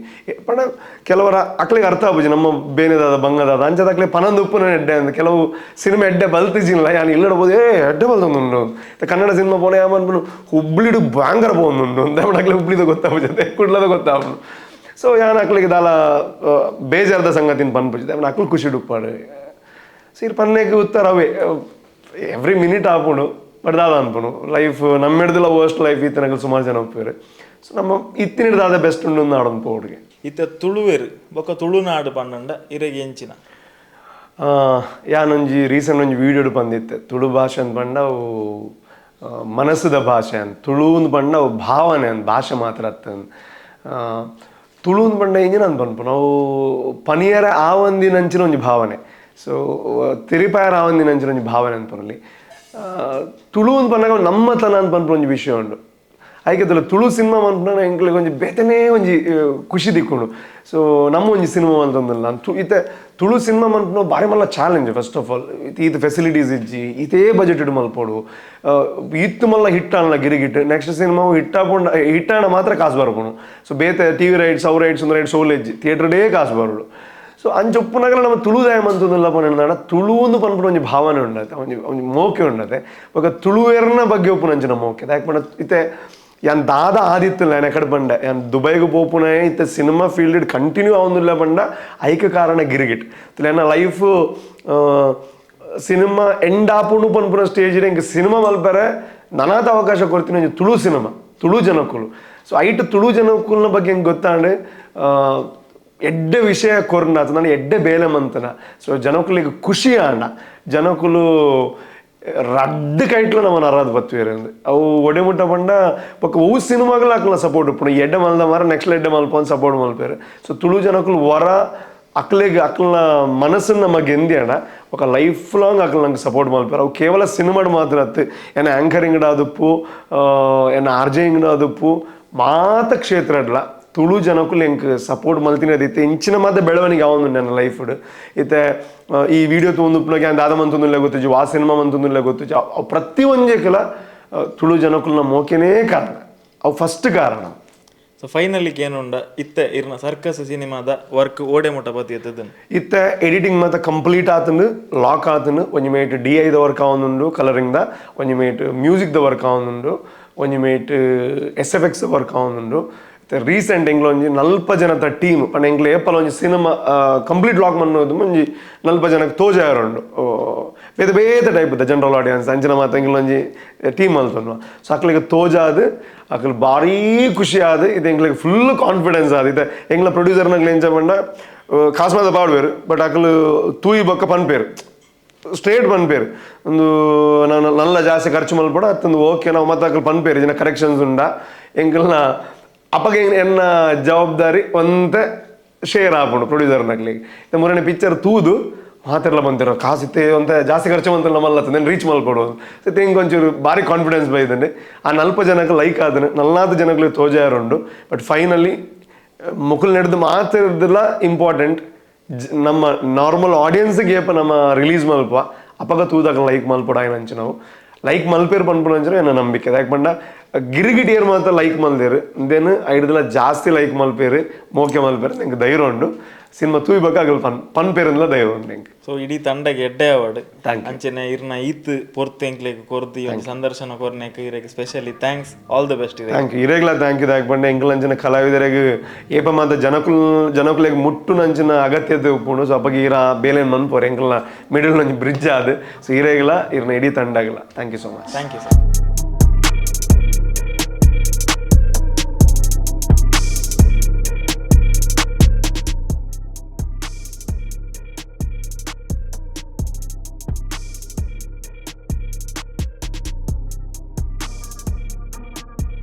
ಪಂಡ ಕೆಲವರ ಅಕ್ಲಿಗೆ ಅರ್ಥ ಆಗ್ಬಿಜಿ ನಮ್ಮ ಬೇನೆದಾದ ಬಂಗದಾದ ಅಂಚದ ಅಕ್ಲೆ ಪನಂದು ಉಪ್ಪುನ ಎಡ್ಡೆ ಅಂತ ಕೆಲವು ಸಿನಿಮಾ ಎಡ್ಡೆ ಬಲ್ತಿಜಿಲ್ಲ ನಾನು ಇಲ್ಲಡ್ಬೋದು ಎಡ್ಡೆ ಬಲ್ತೊಂದುಂಡು ಕನ್ನಡ ಸಿನಿಮಾ ಪೋನೆ ಯಾಮನ್ಪುನು ಹುಬ್ಳಿಡು ಭಯಂಕರ ಪೋಂದುಂಡು ಅಂತ ಅಕ್ಲೆ ಹುಬ್ಳಿದ ಗೊತ್ತಾಗ್ಬಿಜತೆ ಕುಡ್ಲದ ಗೊತ್ತಾಗ್ಬಿಡು ಸೊ ಯಾನ್ ಅಕ್ಲಿಗೆ ದಾಲ ಬೇಜಾರದ ಸಂಗತಿನ ಪನ್ಪುಜಿದೆ ಅವನ ಅಕ್ಲು ಖುಷಿ ಡುಪ್ಪಾಡು ಸೀರ್ ಪನ್ನೆಗೆ ಉತ್ತರ ಅವೇ ಎವ್ರಿ ಮಿನಿಟ್ ಆಪುಂಡು ಬಟ್ ದಾದ ಅನ್ಪುನು ಲೈಫ್ ನಮ್ಮ ಹಿಡ್ದಿಲ್ಲ ವರ್ಸ್ಟ್ ಲೈಫ್ ಈತನಾಗ ಸುಮಾರು ಜನ ಹೋಗ್ತಾರೆ ಸೊ ನಮ್ಮ ಇತ್ತಿನ ಹಿಡ್ದಾದ ಬೆಸ್ಟ್ ಉಂಡು ಆಡೋದು ಪೋಡ್ಗೆ ಇತ್ತ ತುಳುವೇರು ಬೊಕ್ಕ ತುಳುನಾಡು ಪನ್ನಂಡ ಇರೆಗೆ ಎಂಚಿನ ಯಾನೊಂಜಿ ರೀಸೆಂಟ್ ಒಂಜಿ ವೀಡಿಯೋಡು ಬಂದಿತ್ತೆ ತುಳು ಭಾಷೆ ಅಂತ ಪಂಡ ಅವು ಮನಸ್ಸದ ಭಾಷೆ ಅಂತ ತುಳು ಅಂತ ಪಂಡ ಅವು ಭಾವನೆ ಅಂತ ಭಾಷೆ ಮಾತ್ರ ಅತ್ತಂದು ತುಳು ಅಂತ ಪಂಡ ಇಂಜಿನ ಅಂತ ಪನ್ಪು ನಾವು ಪನಿಯರ ಆ ಒಂದಿನಂಚಿನ ಒಂಜಿ ಭಾವನೆ ಸೊ ತಿರಿಪಾಯರ ಆ ಒಂದಿನಂಚಿನ ಒಂಜಿ ಭಾವನೆ ಅಂತ ಬರಲಿ ತುಳು ಅಂತ ಪಂಡಾಗ ನಮ್ಮತನ ಅಂತ ಪನ್ಪು ಒಂಜಿ ವಿಷಯ ಉಂಡು ಆಯ್ಕೆದಲ್ಲ ತುಳು ಸಿನಿಮಾ ಮನ್ಪುನ ಎಂಕ್ಲಿಗೆ ಒಂಜಿ ಬೇತನೇ ಒಂಜಿ ಖುಷಿ ದಿಕ್ಕುಂಡು ಸೊ ನಮ್ಮ ಒಂಜಿ ಸಿನಿಮಾ ಅಂತಂದಿಲ್ಲ ನಾನು ಇತ್ತೆ ತುಳು ಸಿನಿಮಾ ಮನ್ಪುನ ಬಾರಿ ಮಲ್ಲ ಚಾಲೆಂಜ್ ಫಸ್ಟ್ ಆಫ್ ಆಲ್ ಇದು ಫೆಸಿಲಿಟೀಸ್ ಇಜ್ಜಿ ಇದೇ ಬಜೆಟ್ ಇಡು ಮಲ್ಪೋಡು ಇತ್ತು ಮಲ್ಲ ಹಿಟ್ ಆನಲ್ಲ ಗಿರಿಗಿಟ್ಟು ನೆಕ್ಸ್ಟ್ ಸಿನಿಮಾ ಹಿಟ್ಟಾಣ ಮಾತ್ರ ಕಾಸು ಬರ್ಪುನು ಸೊ ಬೇತೆ ಟಿ ವಿ ರೈಟ್ಸ್ ಅವು ರೈಟ್ಸ್ ಒಂದು ರೈಟ್ ಸೋಲ್ ಇಜ್ಜಿ ಥಿಯೇಟ್ರಡೇ ಕಾಸು ಬರೋಡು ಸೊ ಅಂಚೊಪ್ಪುನಾಗಲ್ಲ ನಮ್ಮ ತುಳುದಾಯ ಮಂತದಲ್ಲ ಪನ್ನ ತುಳು ಒಂದು ಪನ್ಪುನ ಒಂಜಿ ಭಾವನೆ ಉಂಡತೆ ಒಂಜಿ ಮೋಕೆ ಉಂಡತೆ ಇವಾಗ ತುಳುವೇರ್ನ ಬಗ್ಗೆ ಒಪ್ಪು ನಂಚಿನ ಮೋಕೆ ಯಾಕೆ ಪಂಡ ಇತ್ತೆ ಯಾನ್ ದಾದ ಆದಿತ್ತಿಲ್ಲ ನಾನು ಎಕಡೆ ಬಂಡೆ ಯಾನ್ ದುಬೈಗೆ ಪೋಪುನೇ ಇತ್ತೆ ಸಿನಿಮಾ ಫೀಲ್ಡ್ ಕಂಟಿನ್ಯೂ ಆವೊಂದಿಲ್ಲ ಬಂಡ ಐಕ ಕಾರಣ ಗಿರಿಗಿಟ್ ನನ್ನ ಲೈಫ್ ಸಿನಿಮಾ ಎಂಡ್ ಆಪುಂಡು ಪನ್ಪುನ ಸ್ಟೇಜ್ ಇಂಕ ಸಿನಿಮಾ ಮಲ್ಪರೆ ನನಾತ ಅವಕಾಶ ಕೊಡ್ತೀನಿ ಒಂಜಿ ತುಳು ಸಿನಿಮಾ ತುಳು ಜನಕ್ಕುಲು ಸೊ ಐಟ್ ತುಳು ಜನಕ್ಕುಲ್ನ ಬಗ್ಗೆ ಹೆಂಗೆ ಗೊತ್ತಾಂಡು ಎಡ್ಡೆ ವಿಷಯ ಕೊರ್ನಾತು ನಾನು ಎಡ್ಡೆ ಬೇಲೆ ಮಂತನ ಸೊ ಜನಕ್ಕುಲಿಗೆ ಖುಷಿ ಆಂಡ ಜನಕ್ಕುಲು ರಡ್ಡು ಕೈಟ್ಲು ನಮ್ಮ ಅರಾದ್ ಬತ್ವೇರು ಅವು ಒಡೆ ಮುಟ್ಟ ಪಂಡ ಪಕ್ಕ ಅವು ಸಿನಿಮಾಗಳು ಹಾಕಲ್ಲ ಸಪೋರ್ಟ್ ಉಪ್ಪು ಎಡ್ಡೆ ಮಲ್ದ ಮಾರ ನೆಕ್ಸ್ಟ್ ಎಡ್ಡೆ ಮಲ್ಪೊಂದು ಸಪೋರ್ಟ್ ಮಲ್ಪೇರು ಸೊ ತುಳು ಜನಕ್ಕುಲು ವರ ಅಕ್ಲಿಗೆ ಅಕ್ಲನ ಮನಸ್ಸನ್ನು ನಮಗೆ ಎಂದಿಯಣ ఒక ಲೈಫ್ ಲಾಂಗ್ ಅಕ್ಲ ನಂಗೆ ಸಪೋರ್ಟ್ ಮಲ್ಪೇರು ಅವು ಕೇವಲ ಸಿನಿಮಾಡು ಮಾತ್ರ ಅತ್ತು ಏನ ಆ್ಯಂಕರಿಂಗ್ ಆದಪ್ಪು ಏನ ಆರ್ಜೆಯಿಂಗ್ ಆದಪ್ಪು ಮಾತ ಕ್ಷೇತ್ರ ಅಡ್ಲ ತುಳು ಜನಕ್ಕೂ ಎಂಕ್ ಸಪೋರ್ಟ್ ಮಲ್ತಿನ ಇತ್ತೆ ಇಂಚಿನ ಮಾತ್ರ ಬೆಳವಣಿಗೆ ಯಾವೊಂದು ನನ್ನ ಲೈಫ್ ಇತ್ತೆ ಈ ವಿಡಿಯೋ ತೊಂದುಪ್ನಾಗೆ ಅಂದ ಆದ ಮಂತೊಂದುಲ್ಲ ಗೊತ್ತಿಜ್ಜು ಆ ಸಿನಿಮಾ ಮಂತೊಂದುಲ್ಲ ಗೊತ್ತಿಜ್ಜು ಅವು ಪ್ರತಿ ಒಂಜೇಕಲ ತುಳು ಜನಕ್ಕುಲ್ನ ಮೋಕೆನೇ ಕಾರಣ ಅವು ಫಸ್ಟ್ ಕಾರಣ ಸೊ ಫೈನಲಿಗೆ ಏನುಂಡ ಇತ್ತೆ ಇರ್ನ ಸರ್ಕಸ್ ಸಿನಿಮಾದ ವರ್ಕ್ ಓಡೆ ಮುಟ್ಟ ಬತ್ತಿ ಎತ್ತದನ್ನು ಇತ್ತೆ ಎಡಿಟಿಂಗ್ ಮಾತ್ರ ಕಂಪ್ಲೀಟ್ ಆತಂದು ಲಾಕ್ ಆತಂದು ಒಂಜಿ ಮೇಟ್ DI ದ ವರ್ಕ್ ಆವೊಂದುಂಡು ಕಲರಿಂಗ್ದ ಒಂಜಿ ಮೇಟ್ ಮ್ಯೂಸಿಕ್ ದ ವರ್ಕ್ ಆವೊಂದುಂಡು ಒಂಜಿ ಮೇಟ್ SFX ವರ್ಕ್ ಆವೊಂದುಂಡು ರೀಸೆಂಟ್ ಎಂಗ್ಲ ಒಂಜಿ ನಲ್ಪ ಜನದ ಟೀಮ್ ಪಂಡ ಎಂಗ್ಲ ಏಪಲ ಒಂಜಿ ಸಿನಿಮಾ ಕಂಪ್ಲೀಟ್ ಲಾಕ್ ಮನ್ನೋದು ಒಂಜಿ ನಲ್ಪ ಜನಕ್ಕೆ ತೋಜಾರುಂಡು ಬೇತೆ ಬೇತೆ ಟೈಪ್ ದ ಜನರಲ್ ಆಡಿಯನ್ಸ್ ಅಂಚಿನ ಮಾತ ಎಂಗ್ಲ ಒಂಜಿ ಟೀಮ್ ಅಲ್ತನ್ವ ಸೊ ಅಕ್ಲಿಗೆ ತೋಜಾದು ಅಕ್ಲು ಭಾರೀ ಖುಷಿ ಆದ ಇದು ಎಂಗ್ಲಿಗೆ ಫುಲ್ ಕಾನ್ಫಿಡೆನ್ಸ್ ಆದ ಇದು ಎಂಗ್ಲ ಪ್ರೊಡ್ಯೂಸರ್ನಾಗ್ಲ ಎಂಚ ಪಂಡ ಕಾಸ್ಮಾದ ಪಾಡ್ವೇರು ಬಟ್ ಅಕ್ಲು ತೂಯಿ ಬೊಕ್ಕ ಪನ್ಪೇರು ಸ್ಟ್ರೇಟ್ ಪನ್ಪೇರು ಒಂದು ನಾನು ನಲ್ಲ ಜಾಸ್ತಿ ಖರ್ಚು ಮಲ್ಪಡ ಅತ್ತೊಂದು ಓಕೆ ನಾವು ಮತ್ತೆ ಅಕ್ಲು ಪನ್ಪೇರು ಇದನ್ನ ಕರೆಕ್ಷನ್ಸ್ ಉಂಡ ಎಂಗ್ಲನ ಅಪ್ಪಗೆ ಎನ್ನ ಜವಾಬ್ದಾರಿ ಒಂತೆ ಶೇರ್ ಆಪುಂಡು ಪ್ರೊಡ್ಯೂಸರ್ನಾಗ್ಲಿಗೆ ಮುರನೆ ಪಿಕ್ಚರ್ ತೂದು ಮಾತೆಲ್ಲ ಬಂದಿರೋ ಕಾಸಿತ್ತೆ ಅಂತ ಜಾಸ್ತಿ ಖರ್ಚು ಬಂತ ನಮ್ಮಲ್ಲ ನಾನು ರೀಚ್ ಮಾಡ್ಕೊಡೋದು ಸತ್ತೆ ಹಿಂಗೊಂಚೂರು ಭಾರಿ ಕಾನ್ಫಿಡೆನ್ಸ್ ಬೈದಂಡೆ ಆ ನಲ್ಪ ಜನಕ್ಕೆ ಲೈಕ್ ಆದನು ನಲ್ಲಾದ ಜನಗಳಿಗೆ ತೋಜಾರುಂಡು ಬಟ್ ಫೈನಲಿ ಮುಕುಲ್ ನಡೆದು ಮಾತಿರೋದಿಲ್ಲ ಇಂಪಾರ್ಟೆಂಟ್ ನಮ್ಮ ನಾರ್ಮಲ್ ಆಡಿಯನ್ಸ್ಗೆ ಏಪ ನಮ್ಮ ರಿಲೀಸ್ ಮಲ್ಪ ಅಪಗ ತೂದಾಗ ಲೈಕ್ ಮಲ್ಪಡ ಏನಂಚು ನಾವು ಲೈಕ್ ಮಲ್ಪೇರು ಪನ್ಪುನಂಚರು ಏನ ನಂಬಿಕೆ ಯಾಕೆ ಪಂಡ ಗಿರಿಗಿಟಿಯರ್ ಮಾತ್ರ ಲೈಕ್ ಮಲ್ದೇರು ಇಂದೇನು ಐಡ್ದಲ್ಲ ಜಾಸ್ತಿ ಲೈಕ್ ಮಲ್ಪೇರು ಮೋಕೆ ಮಲ್ಪೇರು ನಂಗೆ ಧೈರ್ಯ ಉಂಡು ಸಿನಿಮಾ ತೂಯ್ಬೇಕಾಗಲ್ಲ ಪನ್ ಪೇರೆಲ್ಲ ಧೈರ್ಯ ಉಂಡು ನಂಗೆ ಸೊ ಇಡೀ ತಂಡಗೆ ಎಡ್ಡೆ ಅವಾರ್ಡ್ ಅಂಚನೆ ಇರ್ನ ಈತ್ ಪೊರ್ತೆಂಕ್ಲೆಗ್ ಕೊರ್ದಿ ಒಂದು ಸಂದರ್ಶನ ಕೊರ್ನೆಕ್ ಇರೆಗ್ specially thanks all the best ಇದೆ ಥ್ಯಾಂಕ್ ಯು ಇರೆಗ್ಲ ಥ್ಯಾಂಕ್ ಯು ಯಾಕೆ ಪಂಡ ಎಂಕಲ್ ಅಂಚಿನ ಕಲಾವಿದರಿಗೆ ಏಪ ಮಾತ ಜನಕುಲೆಗೆ ಮುಟ್ಟು ನಂಚಿನ ಅಗತ್ಯತೆ ಉಪ್ಪುಂಡು ಸೊ ಅಪ್ಪಗೆ ಈರ ಬೇಲೇನ್ ಮನ್ಪೋರು ಎಂಕಲ್ನ ಮಿಡಲ್ ನಂಚು ಬ್ರಿಡ್ಜ್ ಆದ ಸೊ ಇರೆಗ್ಲ ಇರ್ನ ಇಡೀ ತಂಡಾಗಲ್ಲ thank you so much thank you sir